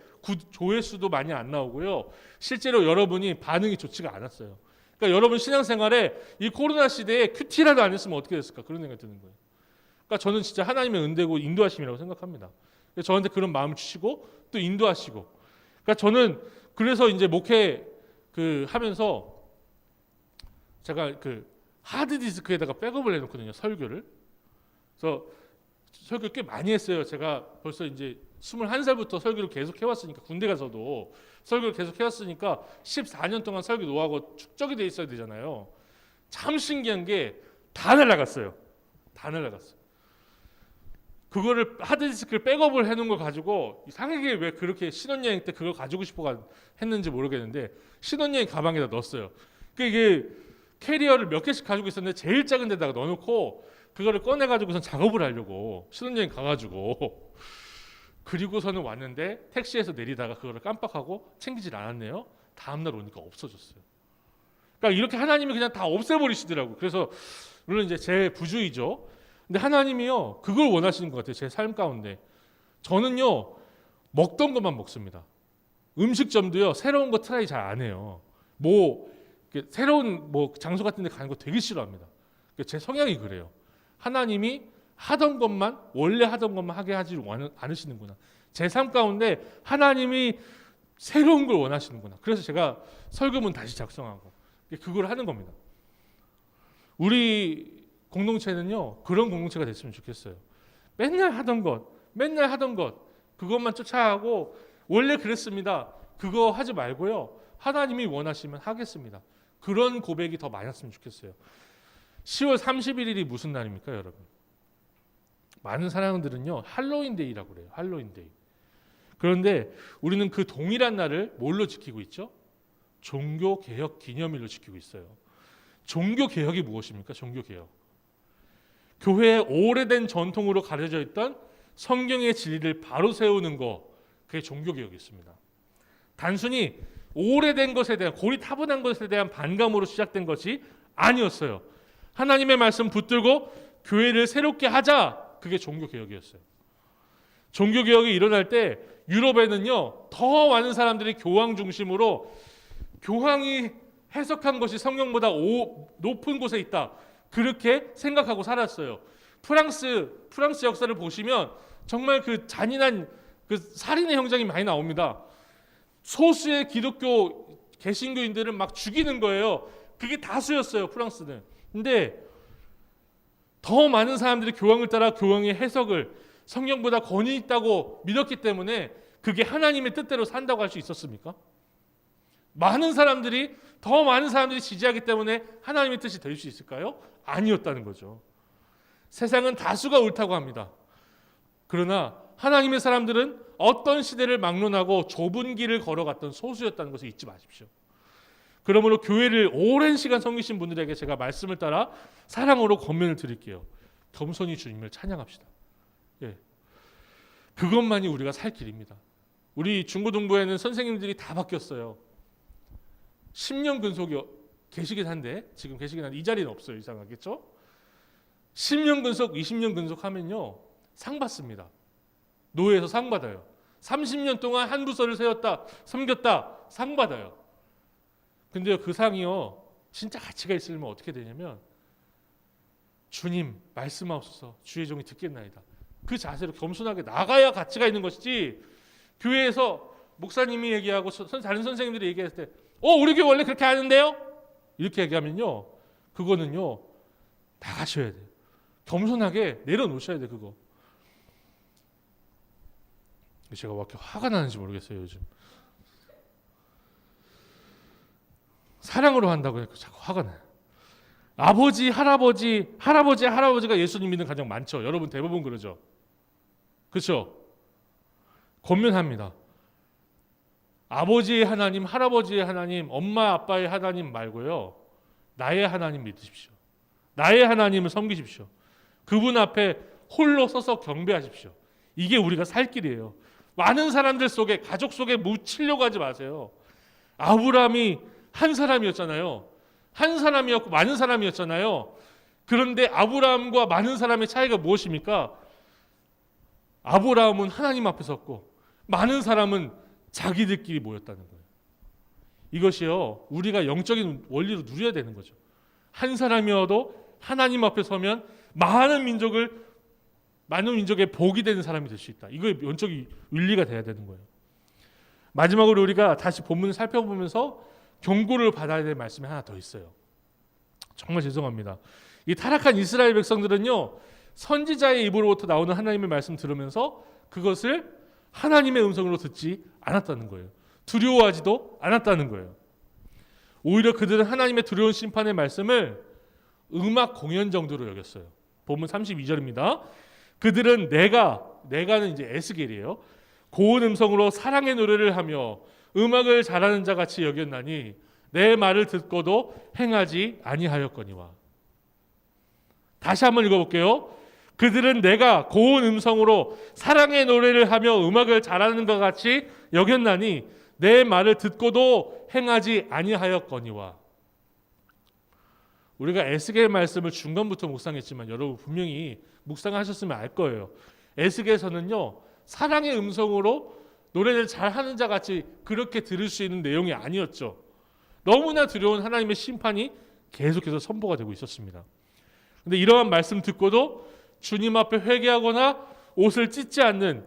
S3: 조회수도 많이 안 나오고요. 실제로 여러분이 반응이 좋지가 않았어요. 그러니까 여러분 신앙생활에 이 코로나 시대에 큐티라도 안 했으면 어떻게 됐을까 그런 생각이 드는 거예요. 그러니까 저는 진짜 하나님의 은혜고 인도하심이라고 생각합니다. 저한테 그런 마음을 주시고 또 인도하시고. 그러니까 저는 그래서 이제 목회 하면서 제가 하드 디스크에다가 백업을 해놓거든요. 설교를. 그래서 설교 꽤 많이 했어요. 제가 벌써 이제 21살부터 설교를 계속 해왔으니까 군대 가서도 설교를 계속 해왔으니까 14년 동안 설교 노하고 축적이 돼 있어야 되잖아요. 참 신기한 게 다 날라갔어요. 다 날라갔어요. 그거를 하드디스크를 백업을 해놓은 걸 가지고 이상하게 왜 그렇게 신혼여행 때 그걸 가지고 싶어 했는지 모르겠는데 신혼여행 가방에다 넣었어요. 이게 캐리어를 몇 개씩 가지고 있었는데 제일 작은 데다가 넣어놓고 그거를 꺼내가지고선 작업을 하려고 신혼여행 가가지고 그리고서는 왔는데 택시에서 내리다가 그거를 깜빡하고 챙기질 않았네요. 다음날 오니까 없어졌어요. 그러니까 이렇게 하나님이 그냥 다 없애버리시더라고요. 그래서 물론 이제 제 부주의죠. 근데 하나님이요 그걸 원하시는 것 같아요. 제 삶 가운데 저는요 먹던 것만 먹습니다. 음식점도요 새로운 거 트라이 잘 안 해요. 뭐 이렇게 새로운 뭐 장소 같은 데 가는 거 되게 싫어합니다. 제 성향이 그래요. 하나님이 하던 것만 원래 하던 것만 하게 하지 않으시는구나. 제 삶 가운데 하나님이 새로운 걸 원하시는구나. 그래서 제가 설교문 다시 작성하고 그걸 하는 겁니다. 우리 공동체는요 그런 공동체가 됐으면 좋겠어요. 맨날 하던 것 그것만 쫓아가고 원래 그랬습니다. 그거 하지 말고요. 하나님이 원하시면 하겠습니다. 그런 고백이 더 많았으면 좋겠어요. 10월 31일이 무슨 날입니까, 여러분? 많은 사람들은요 할로윈데이라고 그래요. 할로윈데이. 그런데 우리는 그 동일한 날을 뭘로 지키고 있죠? 종교개혁 기념일로 지키고 있어요. 종교개혁이 무엇입니까? 종교개혁. 교회의 오래된 전통으로 가려져 있던 성경의 진리를 바로 세우는 거, 그게 종교개혁이었습니다. 단순히 오래된 것에 대한 고리타분한 것에 대한 반감으로 시작된 것이 아니었어요. 하나님의 말씀 붙들고 교회를 새롭게 하자, 그게 종교개혁이었어요. 종교개혁이 일어날 때 유럽에는요 더 많은 사람들이 교황 중심으로 교황이 해석한 것이 성경보다 높은 곳에 있다, 그렇게 생각하고 살았어요. 프랑스 역사를 보시면 정말 그 잔인한 그 살인의 형장이 많이 나옵니다. 소수의 기독교 개신교인들을 막 죽이는 거예요. 그게 다수였어요, 프랑스는. 근데 더 많은 사람들이 교황을 따라 교황의 해석을 성경보다 권위 있다고 믿었기 때문에 그게 하나님의 뜻대로 산다고 할 수 있었습니까? 더 많은 사람들이 지지하기 때문에 하나님의 뜻이 될 수 있을까요? 아니었다는 거죠. 세상은 다수가 옳다고 합니다. 그러나 하나님의 사람들은 어떤 시대를 막론하고 좁은 길을 걸어갔던 소수였다는 것을 잊지 마십시오. 그러므로 교회를 오랜 시간 섬기신 분들에게 제가 말씀을 따라 사랑으로 권면을 드릴게요. 겸손히 주님을 찬양합시다. 예. 그것만이 우리가 살 길입니다. 우리 중고등부에는 선생님들이 다 바뀌었어요. 10년 근속이 계시긴 한데 지금 계시긴 한데 이 자리는 없어요. 이상하겠죠? 10년 근속, 20년 근속하면요 상 받습니다. 노예에서 상 받아요. 30년 동안 한 부서를 세웠다, 섬겼다, 상 받아요. 근데요 그 상이요 진짜 가치가 있으려면 어떻게 되냐면 주님 말씀하옵소서 주의 종이 듣겠나이다. 그 자세로 겸손하게 나가야 가치가 있는 것이지, 교회에서 목사님이 얘기하고 다른 선생님들이 얘기할 때 우리 교회 원래 그렇게 하는데요? 이렇게 얘기하면요 그거는요 나가셔야 돼요. 겸손하게 내려놓으셔야 돼요. 그거 제가 왜 이렇게 화가 나는지 모르겠어요. 요즘 사랑으로 한다고 해서 자꾸 화가 나요. 아버지, 할아버지가 예수님 믿는 가정 많죠. 여러분 대부분 그러죠. 그렇죠? 권면합니다. 아버지의 하나님, 할아버지의 하나님, 엄마 아빠의 하나님 말고요. 나의 하나님 믿으십시오. 나의 하나님을 섬기십시오. 그분 앞에 홀로 서서 경배하십시오. 이게 우리가 살 길이에요. 많은 사람들 속에, 가족 속에 묻히려고 하지 마세요. 아브라함이 한 사람이었잖아요. 한 사람이었고 많은 사람이었잖아요. 그런데 아브라함과 많은 사람의 차이가 무엇입니까? 아브라함은 하나님 앞에 섰고 많은 사람은 자기들끼리 모였다는 거예요. 이것이요 우리가 영적인 원리로 누려야 되는 거죠. 한 사람이어도 하나님 앞에 서면 많은 민족의 복이 되는 사람이 될 수 있다. 이거의 영적인 윤리가 돼야 되는 거예요. 마지막으로 우리가 다시 본문을 살펴보면서 경고를 받아야 될 말씀이 하나 더 있어요. 정말 죄송합니다. 이 타락한 이스라엘 백성들은요 선지자의 입으로부터 나오는 하나님의 말씀 들으면서 그것을 하나님의 음성으로 듣지 않았다는 거예요. 두려워하지도 않았다는 거예요. 오히려 그들은 하나님의 두려운 심판의 말씀을 음악 공연 정도로 여겼어요. 본문 32절입니다. 그들은 내가는 이제 에스겔이에요. 고운 음성으로 사랑의 노래를 하며 음악을 잘하는 자 같이 여겼나니 내 말을 듣고도 행하지 아니하였거니와. 다시 한번 읽어볼게요. 그들은 내가 고운 음성으로 사랑의 노래를 하며 음악을 잘하는 것 같이 여겼나니 내 말을 듣고도 행하지 아니하였거니와. 우리가 에스겔 말씀을 중간부터 묵상했지만 여러분 분명히 묵상하셨으면 알 거예요. 에스겔서는요 사랑의 음성으로 노래를 잘하는 자 같이 그렇게 들을 수 있는 내용이 아니었죠. 너무나 두려운 하나님의 심판이 계속해서 선포가 되고 있었습니다. 근데 이러한 말씀 듣고도 주님 앞에 회개하거나 옷을 찢지 않는,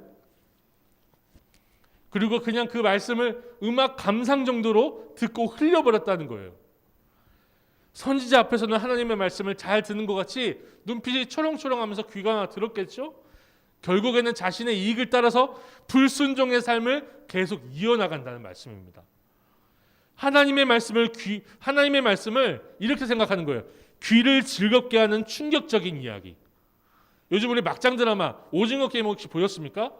S3: 그리고 그냥 그 말씀을 음악 감상 정도로 듣고 흘려버렸다는 거예요. 선지자 앞에서는 하나님의 말씀을 잘 듣는 것 같이 눈빛이 초롱초롱하면서 귀가 들었겠죠. 결국에는 자신의 이익을 따라서 불순종의 삶을 계속 이어나간다는 말씀입니다. 하나님의 말씀을 이렇게 생각하는 거예요. 귀를 즐겁게 하는 충격적인 이야기. 요즘 우리 막장 드라마 오징어 게임 혹시 보셨습니까?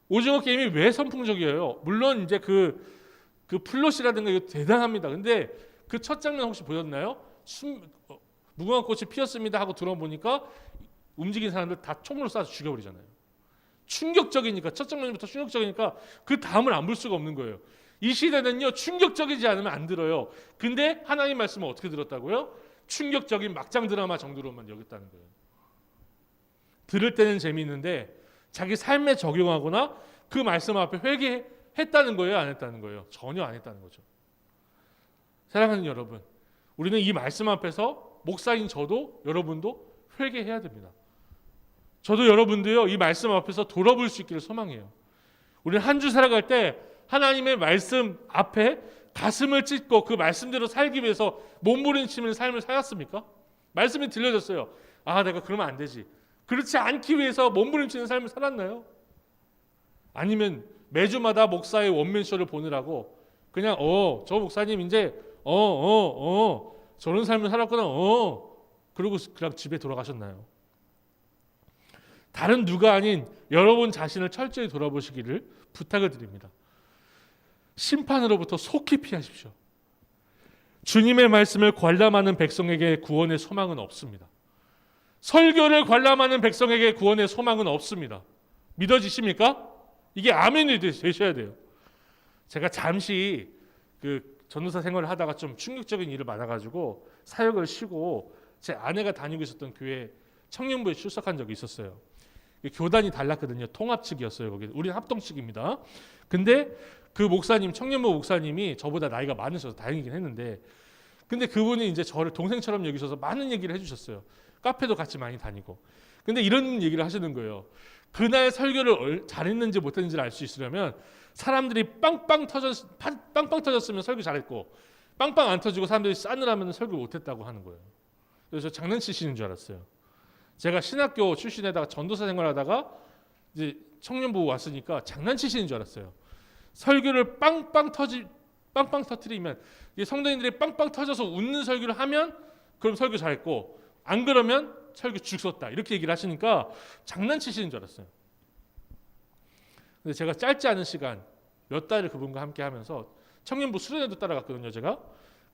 S3: 오징어 게임이 왜 선풍적이에요? 물론 이제 그 플롯이라든가 이거 대단합니다. 근데 그 첫 장면 혹시 보셨나요? 무궁화 꽃이 피었습니다 하고 들어보니까 움직인 사람들 다 총으로 쏴서 죽여버리잖아요. 충격적이니까, 첫 장면부터 충격적이니까 그 다음을 안 볼 수가 없는 거예요. 이 시대는요 충격적이지 않으면 안 들어요. 근데 하나님 말씀을 어떻게 들었다고요? 충격적인 막장 드라마 정도로만 여겼다는 거예요. 들을 때는 재미있는데 자기 삶에 적용하거나 그 말씀 앞에 회개했다는 거예요, 안 했다는 거예요? 전혀 안 했다는 거죠. 사랑하는 여러분, 우리는 이 말씀 앞에서 목사인 저도 여러분도 회개해야 됩니다. 저도 여러분도요 이 말씀 앞에서 돌아볼 수 있기를 소망해요. 우리는 한 주 살아갈 때 하나님의 말씀 앞에 가슴을 찢고 그 말씀대로 살기 위해서 몸부림치는 삶을 살았습니까? 말씀이 들려졌어요. 아, 내가 그러면 안 되지. 그렇지 않기 위해서 몸부림치는 삶을 살았나요? 아니면 매주마다 목사의 원맨쇼를 보느라고 그냥 저 목사님 이제 저런 삶을 살았구나 그러고 그냥 집에 돌아가셨나요? 다른 누가 아닌 여러분 자신을 철저히 돌아보시기를 부탁을 드립니다. 심판으로부터 속히 피하십시오. 주님의 말씀을 관람하는 백성에게 구원의 소망은 없습니다. 설교를 관람하는 백성에게 구원의 소망은 없습니다. 믿어지십니까? 이게 아멘이 되셔야 돼요. 제가 잠시 그 전도사 생활을 하다가 좀 충격적인 일을 받아가지고 사역을 쉬고 제 아내가 다니고 있었던 교회 청년부에 출석한 적이 있었어요. 교단이 달랐거든요. 통합 측이었어요. 거기 우리는 합동 측입니다. 근데 그 목사님, 청년부 목사님이 저보다 나이가 많으셔서 다행이긴 했는데, 근데 그분이 이제 저를 동생처럼 여기셔서 많은 얘기를 해주셨어요. 카페도 같이 많이 다니고. 근데 이런 얘기를 하시는 거예요. 그날 설교를 잘했는지 못했는지를 알 수 있으려면 사람들이 빵빵 터졌으면 설교 잘했고, 빵빵 안 터지고 사람들이 싸늘하면 설교 못했다고 하는 거예요. 그래서 장난치시는 줄 알았어요. 제가 신학교 출신에다가 전도사 생활하다가 이제 청년부 왔으니까 장난치시는 줄 알았어요. 설교를 빵빵 터뜨리면 성도님들이 빵빵 터져서 웃는 설교를 하면 그럼 설교 잘했고, 안 그러면 설교 죽었다 이렇게 얘기를 하시니까 장난치시는 줄 알았어요. 근데 제가 짧지 않은 시간 몇 달을 그분과 함께 하면서 청년부 수련회도 따라갔거든요. 제가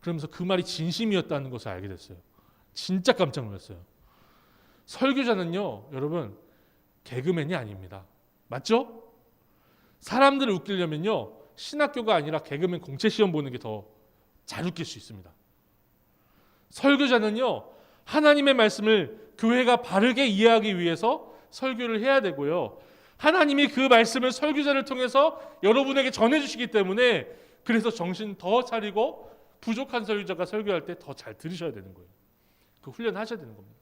S3: 그러면서 그 말이 진심이었다는 것을 알게 됐어요. 진짜 깜짝 놀랐어요. 설교자는요 여러분 개그맨이 아닙니다. 맞죠? 사람들을 웃기려면요 신학교가 아니라 개그맨 공채 시험 보는 게 더 잘 웃길 수 있습니다. 설교자는요 하나님의 말씀을 교회가 바르게 이해하기 위해서 설교를 해야 되고요, 하나님이 그 말씀을 설교자를 통해서 여러분에게 전해주시기 때문에 그래서 정신 더 차리고 부족한 설교자가 설교할 때 더 잘 들으셔야 되는 거예요. 그 훈련하셔야 되는 겁니다.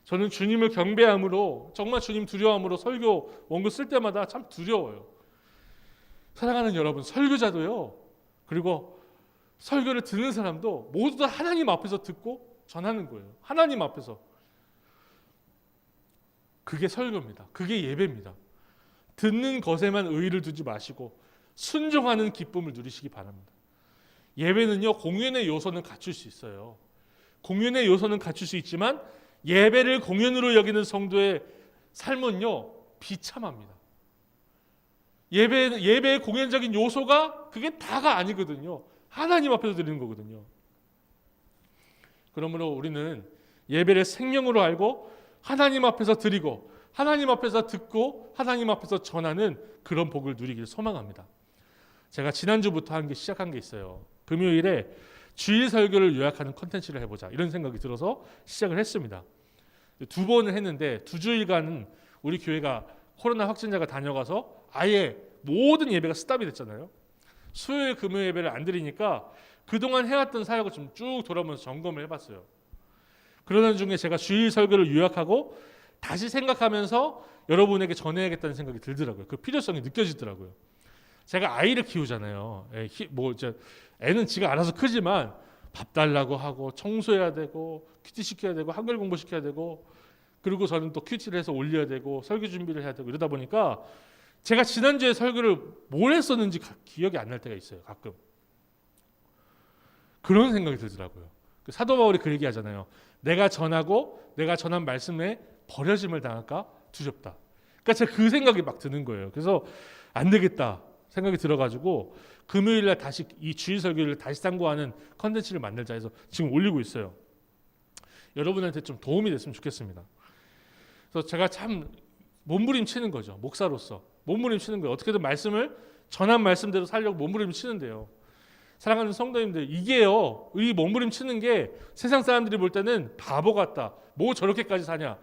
S3: 저는 주님을 경배함으로, 정말 주님 두려움으로 설교 원고 쓸 때마다 참 두려워요. 사랑하는 여러분, 설교자도요, 그리고 설교를 듣는 사람도 모두 다 하나님 앞에서 듣고 전하는 거예요. 하나님 앞에서. 그게 설교입니다. 그게 예배입니다. 듣는 것에만 의의를 두지 마시고 순종하는 기쁨을 누리시기 바랍니다. 예배는요 공연의 요소는 갖출 수 있어요. 공연의 요소는 갖출 수 있지만 예배를 공연으로 여기는 성도의 삶은요 비참합니다. 예배의 공연적인 요소가 그게 다가 아니거든요. 하나님 앞에서 드리는 거거든요. 그러므로 우리는 예배를 생명으로 알고 하나님 앞에서 드리고 하나님 앞에서 듣고 하나님 앞에서 전하는 그런 복을 누리기를 소망합니다. 제가 지난주부터 시작한 게 있어요. 금요일에 주일 설교를 요약하는 컨텐츠를 해보자 이런 생각이 들어서 시작을 했습니다. 2번을 했는데 2주일간은 우리 교회가 코로나 확진자가 다녀가서 아예 모든 예배가 스탑이 됐잖아요. 수요일 금요일 예배를 안 드리니까 그동안 해왔던 사역을 좀 쭉 돌아보면서 점검을 해봤어요. 그러는 중에 제가 주일 설교를 요약하고 다시 생각하면서 여러분에게 전해야겠다는 생각이 들더라고요. 그 필요성이 느껴지더라고요. 제가 아이를 키우잖아요. 애는 지가 알아서 크지만 밥 달라고 하고 청소해야 되고 큐티 시켜야 되고 한글 공부 시켜야 되고 그리고 저는 또 큐티를 해서 올려야 되고 설교 준비를 해야 되고 이러다 보니까 제가 지난주에 설교를 뭘 했었는지 기억이 안 날 때가 있어요. 가끔 그런 생각이 들더라고요. 사도 바울이 그 얘기하잖아요. 내가 전하고 내가 전한 말씀에 버려짐을 당할까 두렵다. 그러니까 제가 그 생각이 막 드는 거예요. 그래서 안 되겠다 생각이 들어가지고 금요일날 다시 이 주일 설교를 다시 참고하는 컨텐츠를 만들자 해서 지금 올리고 있어요. 여러분한테 좀 도움이 됐으면 좋겠습니다. 그래서 제가 참 몸부림치는 거죠. 목사로서 몸부림치는 거예요. 어떻게든 말씀을 전한 말씀대로 살려고 몸부림치는데요. 사랑하는 성도님들, 이게요, 이 몸부림치는 게 세상 사람들이 볼 때는 바보 같다. 뭐 저렇게까지 사냐?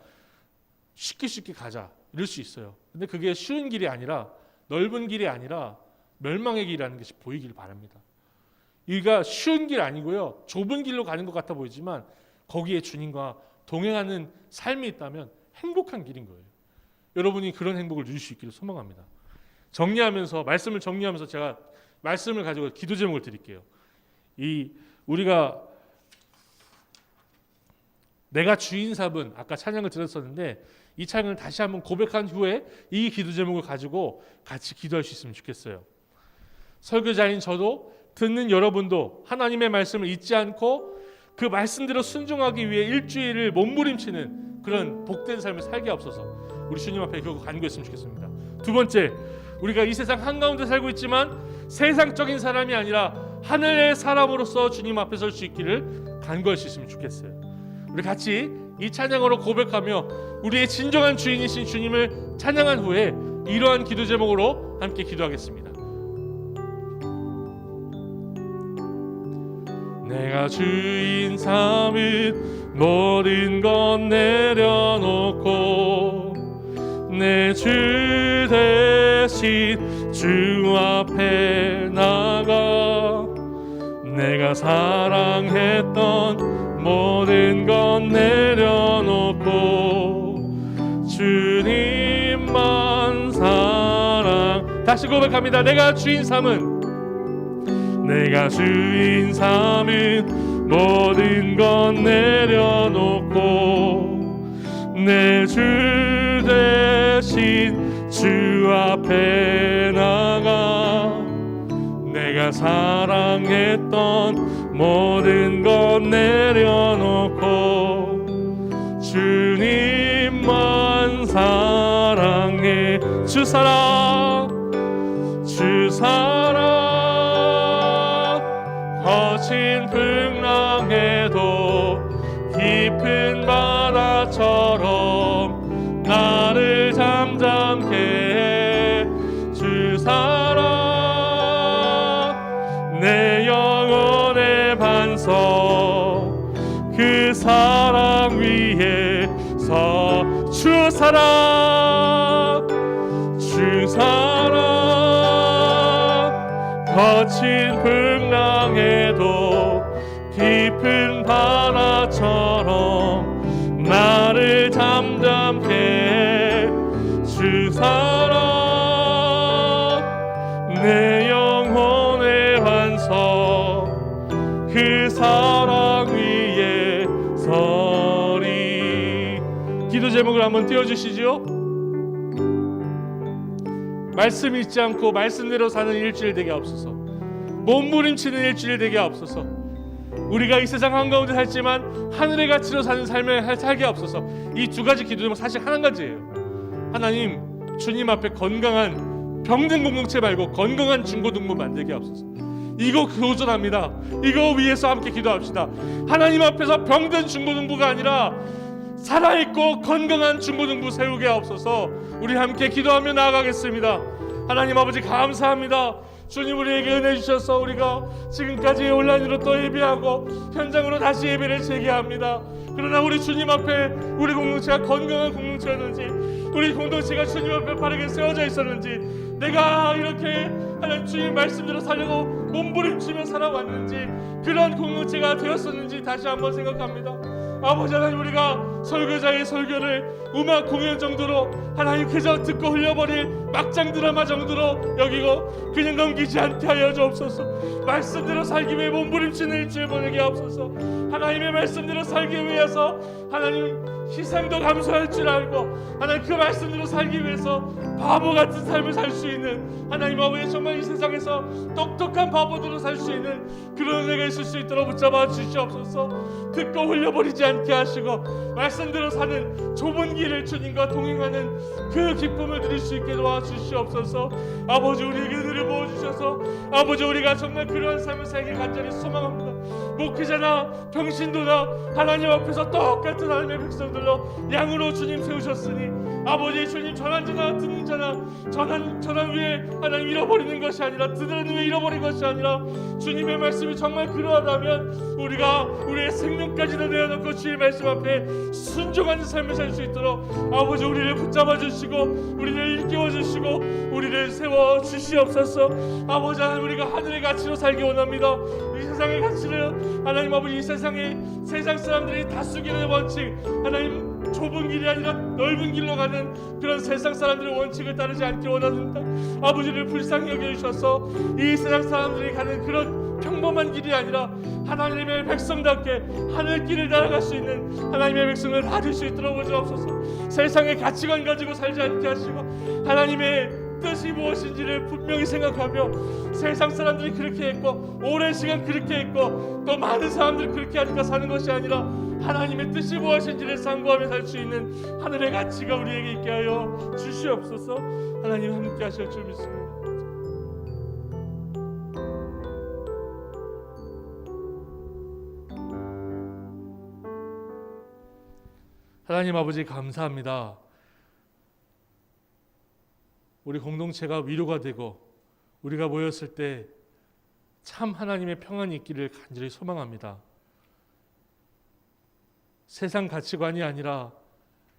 S3: 쉽게 가자 이럴 수 있어요. 근데 그게 쉬운 길이 아니라 넓은 길이 아니라 멸망의 길이라는 것이 보이길 바랍니다. 이가 쉬운 길 아니고요, 좁은 길로 가는 것 같아 보이지만 거기에 주님과 동행하는 삶이 있다면 행복한 길인 거예요. 여러분이 그런 행복을 누릴 수 있기를 소망합니다. 말씀을 정리하면서 제가 말씀을 가지고 기도 제목을 드릴게요. 우리가 내가 주인 삼은 아까 찬양을 들었었는데 이 찬양을 다시 한번 고백한 후에 이 기도 제목을 가지고 같이 기도할 수 있으면 좋겠어요. 설교자인 저도 듣는 여러분도 하나님의 말씀을 잊지 않고 그 말씀대로 순종하기 위해 일주일을 몸부림치는 그런 복된 삶을 살게 없어서 우리 주님 앞에 결국 간구했으면 좋겠습니다. 두 번째, 우리가 이 세상 한가운데 살고 있지만 세상적인 사람이 아니라 하늘의 사람으로서 주님 앞에 설 수 있기를 간구할 수 있으면 좋겠어요. 우리 같이 이 찬양으로 고백하며 우리의 진정한 주인이신 주님을 찬양한 후에 이러한 기도 제목으로 함께 기도하겠습니다. 내가 주인 삼은 모든 것 내려놓고 내 주 대신 주 앞에 나가 내가 사랑했던 모든 것 내려놓고 주님만 사랑 다시 고백합니다. 내가 주인 삼은 모든 것 내려놓고 내 주 대신 주 앞에 나가 내가 사랑했던 모든 것 내려놓고 주님만 사랑해. 주 사랑 거친 풍랑에도 깊은 바다처럼 나를 잠잠케 해. 주 사랑 내 영혼의 반석 그 사랑 위에서 주 사랑 거친 풍랑에도 깊은 바다처럼 나를 잠잠케 해. 주 사랑 내 영혼의 반석 그 사랑 위에 서리. 기도 제목을 한번 띄워주시죠. 말씀 잊지 않고 말씀대로 사는 일주일 되게 없어서 몸부림치는 일주일 되게 없어서 우리가 이 세상 한가운데 살지만 하늘의 가치로 사는 삶을 살게 없어서 이 두 가지 기도 제목 사실 한 가지예요. 하나님 주님 앞에 건강한 병든 공동체 말고 건강한 중고등부 만들게 없어서 이거 도전합니다. 이거 위해서 함께 기도합시다. 하나님 앞에서 병든 중고등부가 아니라 살아있고 건강한 중고등부 세우게 하옵소서. 우리 함께 기도하며 나아가겠습니다. 하나님 아버지 감사합니다. 주님 우리에게 은혜 주셔서 우리가 지금까지 온라인으로 또 예배하고 현장으로 다시 예배를 재개합니다. 그러나 우리 주님 앞에 우리 공동체가 건강한 공동체였는지, 우리 공동체가 주님 앞에 바르게 세워져 있었는지, 내가 이렇게 하나님 주님 말씀대로 살려고 몸부림치며 살아왔는지, 그런 공동체가 되었었는지 다시 한번 생각합니다. 아버지 하나님, 우리가 설교자의 설교를 음악 공연 정도로 하나님 그저 듣고 흘려버릴 막장 드라마 정도로 여기고 그냥 넘기지 않게 하여 주옵소서. 말씀대로 살기 위해 몸부림치는 일주일 보내게 하옵소서. 하나님의 말씀대로 살기 위해서 하나님 희생도 감수할 줄 알고 하나님 그 말씀대로 살기 위해서 바보 같은 삶을 살 수 있는 하나님 아버지, 정말 이 세상에서 똑똑한 바보들로 살 수 있는 그런 은혜가 있을 수 있도록 붙잡아 주시옵소서. 듣고 흘려버리지 않게 하시고 말씀대로 사는 좁은 길을 주님과 동행하는 그 기쁨을 누릴 수 있게 도와주시옵소서. 아버지, 우리에게 은혜를 부어주셔서 아버지, 우리가 정말 그러한 삶을 살길 간절히 소망합니다. 목회자나 병신도나 하나님 앞에서 똑같은 하나님의 백성들로 양으로 주님 세우셨으니 아버지, 주님 전한 자나 듣는 자나 전한 위에 하나님 잃어버리는 것이 아니라 듣는 위에 잃어버린 것이 아니라 주님의 말씀이 정말 그러하다면 우리가 우리의 생명까지도 내어놓고 주의 말씀 앞에 순종하는 삶을 살 수 있도록 아버지, 우리를 붙잡아 주시고 우리를 일깨워 주시고 우리를 세워 주시옵소서. 아버지 하나님, 우리가 하늘의 가치로 살기 원합니다. 이 세상의 가치를 하나님 아버지, 이 세상 사람들이 다수기의 원칙, 하나님 좁은 길이 아니라 넓은 길로 가는 그런 세상 사람들의 원칙을 따르지 않기 원합니다. 아버지를 불쌍히 여겨주셔서 이 세상 사람들이 가는 그런 평범한 길이 아니라 하나님의 백성답게 하늘길을 따라갈 수 있는 하나님의 백성을 받을 수 있도록 주옵소서. 세상의 가치관 가지고 살지 않게 하시고 하나님의 뜻이 무엇인지를 분명히 생각하며 세상 사람들이 그렇게 했고 오랜 시간 그렇게 했고 또 많은 사람들이 그렇게 하니까 사는 것이 아니라 하나님의 뜻이 무엇인지를 상고하며 살 수 있는 하늘의 가치가 우리에게 있게 하여 주시옵소서. 하나님 함께 하실 줄 믿습니다. 하나님 아버지 감사합니다. 우리 공동체가 위로가 되고 우리가 모였을 때 참 하나님의 평안이 있기를 간절히 소망합니다. 세상 가치관이 아니라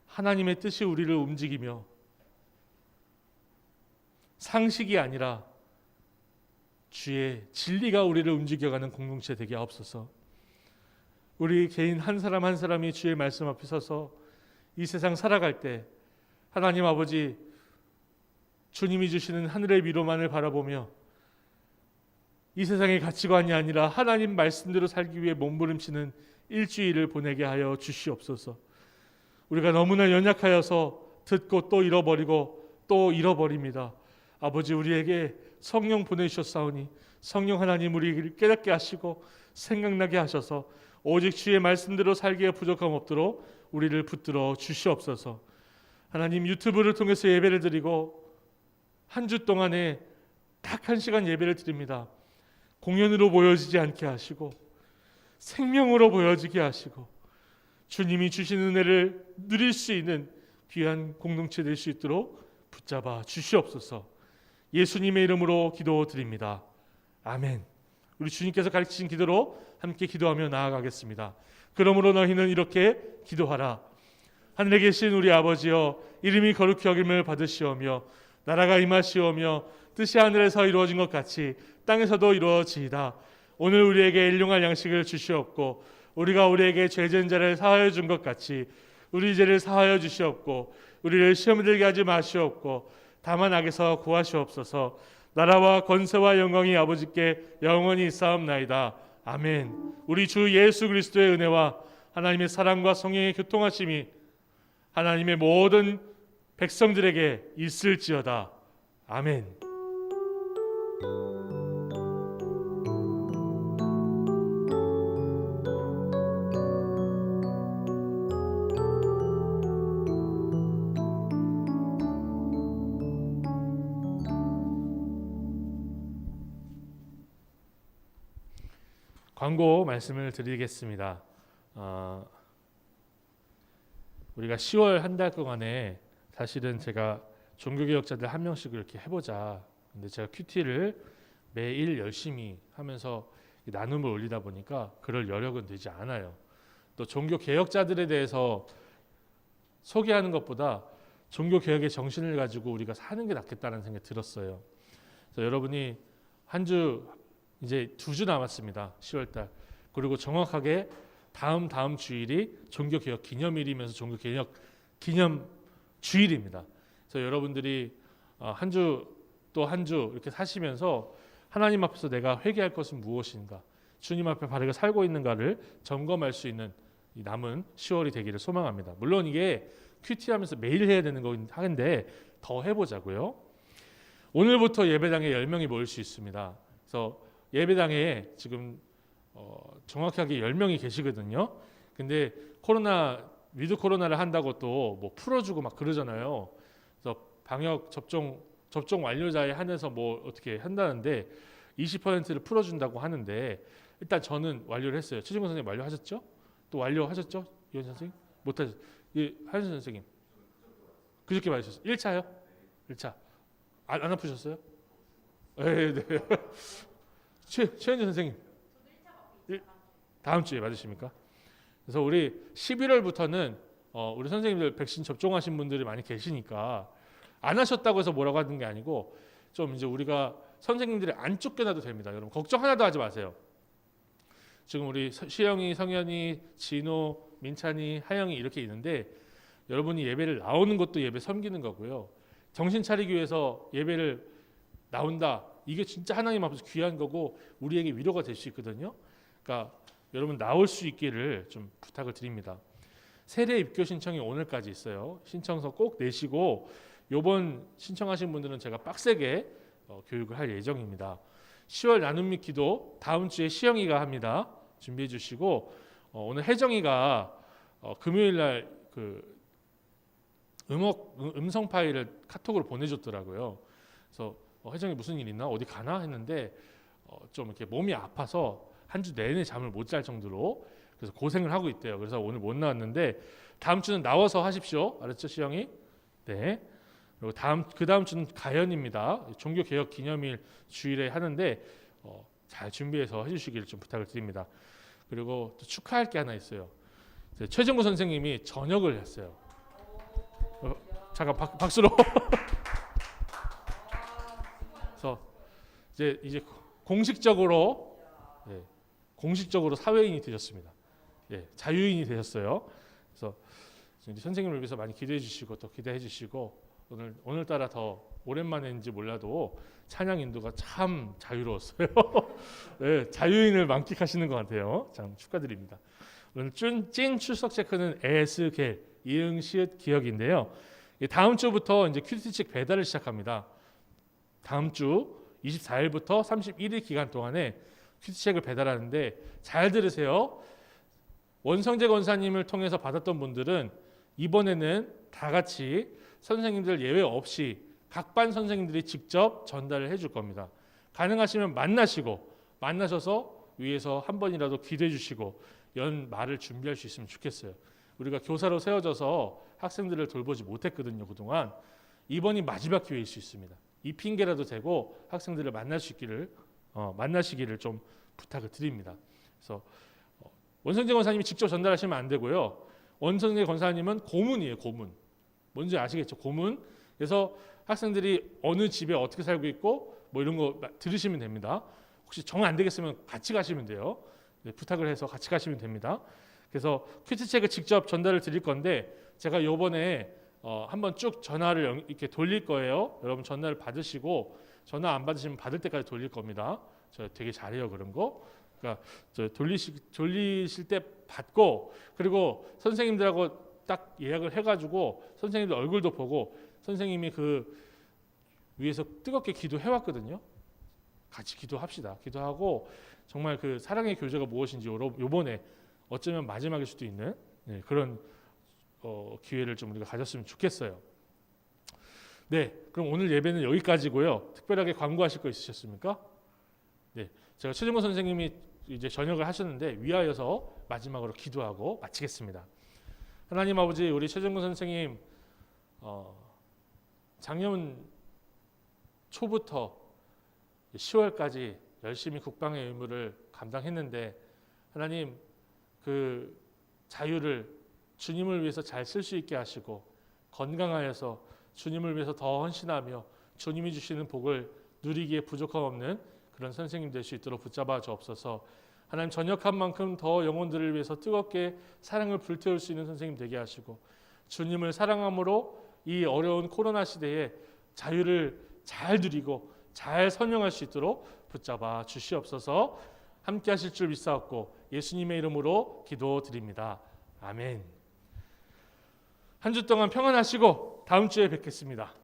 S3: 하나님의 뜻이 우리를 움직이며 상식이 아니라 주의 진리가 우리를 움직여가는 공동체 되게 하옵소서. 우리 개인 한 사람 한 사람이 주의 말씀 앞에 서서 이 세상 살아갈 때 하나님 아버지, 주님이 주시는 하늘의 위로만을 바라보며 이 세상의 가치관이 아니라 하나님 말씀대로 살기 위해 몸부림치는 일주일을 보내게 하여 주시옵소서. 우리가 너무나 연약하여서 듣고 또 잃어버리고 또 잃어버립니다. 아버지, 우리에게 성령 보내주셨사오니 성령 하나님 우리를 깨닫게 하시고 생각나게 하셔서 오직 주의 말씀대로 살기에 부족함 없도록 우리를 붙들어 주시옵소서. 하나님, 유튜브를 통해서 예배를 드리고 한 주 동안에 딱 1시간 예배를 드립니다. 공연으로 보여지지 않게 하시고 생명으로 보여지게 하시고 주님이 주신 은혜를 누릴 수 있는 귀한 공동체 될 수 있도록 붙잡아 주시옵소서. 예수님의 이름으로 기도드립니다. 아멘. 우리 주님께서 가르치신 기도로 함께 기도하며 나아가겠습니다. 그러므로 너희는 이렇게 기도하라. 하늘에 계신 우리 아버지여, 이름이 거룩히 여김을 받으시오며 나라가 임하시오며 뜻이 하늘에서 이루어진 것 같이 땅에서도 이루어지이다. 오늘 우리에게 일용할 양식을 주시옵고 우리가 우리에게 죄진 자를 사하여 준 것 같이 우리 죄를 사하여 주시옵고 우리를 시험에 들게 하지 마시옵고 다만 악에서 구하시옵소서. 나라와 권세와 영광이 아버지께 영원히 있사옵나이다. 아멘. 우리 주 예수 그리스도의 은혜와 하나님의 사랑과 성령의 교통하심이 하나님의 모든 백성들에게 있을지어다. 아멘. 광고 말씀을 드리겠습니다. 우리가 10월 한 달 동안에 사실은 제가 종교개혁자들 한 명씩 이렇게 해보자. 근데 제가 큐티를 매일 열심히 하면서 나눔을 올리다 보니까 그럴 여력은 되지 않아요. 또 종교개혁자들에 대해서 소개하는 것보다 종교개혁의 정신을 가지고 우리가 사는 게 낫겠다는 생각이 들었어요. 그래서 여러분이 한 주 이제 2주 남았습니다. 10월달. 그리고 정확하게 다음 주일이 종교개혁 기념일이면서 종교개혁 기념 주일입니다. 그래서 여러분들이 한 주 또 한 주 이렇게 사시면서 하나님 앞에서 내가 회개할 것은 무엇인가, 주님 앞에 바르게 살고 있는가를 점검할 수 있는 이 남은 10월이 되기를 소망합니다. 물론 이게 큐티하면서 매일 해야 되는 거긴 한데 더 해보자고요. 오늘부터 예배당에 10명이 모일 수 있습니다. 그래서 예배당에 지금 정확하게 10명이 계시거든요. 근데 위드 코로나를 한다고 또 뭐 풀어주고 막 그러잖아요. 그래서 방역 접종 완료자에 한해서 뭐 어떻게 한다는데 20%를 풀어준다고 하는데 일단 저는 완료를 했어요. 최진권 선생님 완료하셨죠? 또 완료하셨죠? 이현 선생님? 못하셨. 예, 한준 선생님. 그저께 맞으셨어요. 1차요? 1차. 안 아프셨어요? 네. 최현준 선생님. 다음 주에 맞으십니까? 그래서 우리 11월부터는 우리 선생님들 백신 접종하신 분들이 많이 계시니까 안 하셨다고 해서 뭐라고 하는 게 아니고 좀 이제 우리가 선생님들이 안 쫓겨나도 됩니다. 여러분 걱정 하나도 하지 마세요. 지금 우리 시영이, 성현이, 진호, 민찬이, 하영이 이렇게 있는데 여러분이 예배를 나오는 것도 예배 섬기는 거고요. 정신 차리기 위해서 예배를 나온다. 이게 진짜 하나님 앞에서 귀한 거고 우리에게 위로가 될 수 있거든요. 그러니까 여러분 나올 수 있기를 좀 부탁을 드립니다. 세례 입교 신청이 오늘까지 있어요. 신청서 꼭 내시고 요번 신청하신 분들은 제가 빡세게 교육을 할 예정입니다. 10월 나눔 및 기도 다음 주에 시영이가 합니다. 준비해 주시고 오늘 혜정이가 금요일 날 그 음성 파일을 카톡으로 보내줬더라고요. 그래서 혜정이 무슨 일 있나 어디 가나 했는데 좀 이렇게 몸이 아파서 한 주 내내 잠을 못 잘 정도로 그래서 고생을 하고 있대요. 그래서 오늘 못 나왔는데 다음 주는 나와서 하십시오. 알았죠, 시영이? 네. 그리고 그 다음 주는 가연입니다. 종교 개혁 기념일 주일에 하는데 잘 준비해서 해주시기를 좀 부탁을 드립니다. 그리고 또 축하할 게 하나 있어요. 최정구 선생님이 전역을 했어요. 잠깐 박수로. 그래서 이제 공식적으로 사회인이 되셨습니다. 예, 자유인이 되셨어요. 그래서 선생님을 위해서 많이 기도해 주시고 또 기대해 주시고 오늘따라 더 오랜만인지 몰라도 찬양 인도가 참 자유로웠어요. 네, 자유인을 만끽하시는 것 같아요. 참 축하드립니다. 오늘 찐 출석 체크는 에스겔 이응 시읒 기억인데요. 다음 주부터 이제 큐티책 배달을 시작합니다. 다음 주 24일부터 31일 기간 동안에 큐티책을 배달하는데 잘 들으세요. 원성재 권사님을 통해서 받았던 분들은 이번에는 다 같이 선생님들 예외 없이 각 반 선생님들이 직접 전달을 해줄 겁니다. 가능하시면 만나셔서 위에서 한 번이라도 기도해 주시고 말을 준비할 수 있으면 좋겠어요. 우리가 교사로 세워져서 학생들을 돌보지 못했거든요, 그동안. 이번이 마지막 기회일 수 있습니다. 이 핑계라도 대고 학생들을 만나시기를 좀 부탁을 드립니다. 그래서 원성재 권사님이 직접 전달하시면 안 되고요. 원성재 권사님은 고문이에요, 고문. 뭔지 아시겠죠? 고문. 그래서 학생들이 어느 집에 어떻게 살고 있고 뭐 이런 거 들으시면 됩니다. 혹시 정 안 되겠으면 같이 가시면 돼요. 네, 부탁을 해서 같이 가시면 됩니다. 그래서 큐티책을 직접 전달을 드릴 건데 제가 이번에 한번 쭉 전화를 이렇게 돌릴 거예요. 여러분 전화를 받으시고 전화 안 받으시면 받을 때까지 돌릴 겁니다. 저 되게 잘해요 그런 거. 그러니까 돌리실 때 받고 그리고 선생님들하고 딱 예약을 해가지고 선생님들 얼굴도 보고 선생님이 그 위에서 뜨겁게 기도해왔거든요. 같이 기도합시다. 기도하고 정말 그 사랑의 교제가 무엇인지 요번에 어쩌면 마지막일 수도 있는 그런 기회를 좀 우리가 가졌으면 좋겠어요. 네, 그럼 오늘 예배는 여기까지고요. 특별하게 광고하실 거 있으셨습니까? 네, 제가 최정권 선생님이 이제 전역을 하셨는데 위하여서 마지막으로 기도하고 마치겠습니다. 하나님 아버지, 우리 최정근 선생님 작년 초부터 10월까지 열심히 국방의 의무를 감당했는데 하나님 그 자유를 주님을 위해서 잘 쓸 수 있게 하시고 건강하여서 주님을 위해서 더 헌신하며 주님이 주시는 복을 누리기에 부족함 없는 그런 선생님 될 수 있도록 붙잡아 주옵소서. 하나님 전역한 만큼 더 영혼들을 위해서 뜨겁게 사랑을 불태울 수 있는 선생님 되게 하시고 주님을 사랑함으로 이 어려운 코로나 시대에 자유를 잘 누리고 잘 설명할 수 있도록 붙잡아 주시옵소서. 함께 하실 줄 믿사옵고 예수님의 이름으로 기도드립니다. 아멘. 한 주 동안 평안하시고 다음 주에 뵙겠습니다.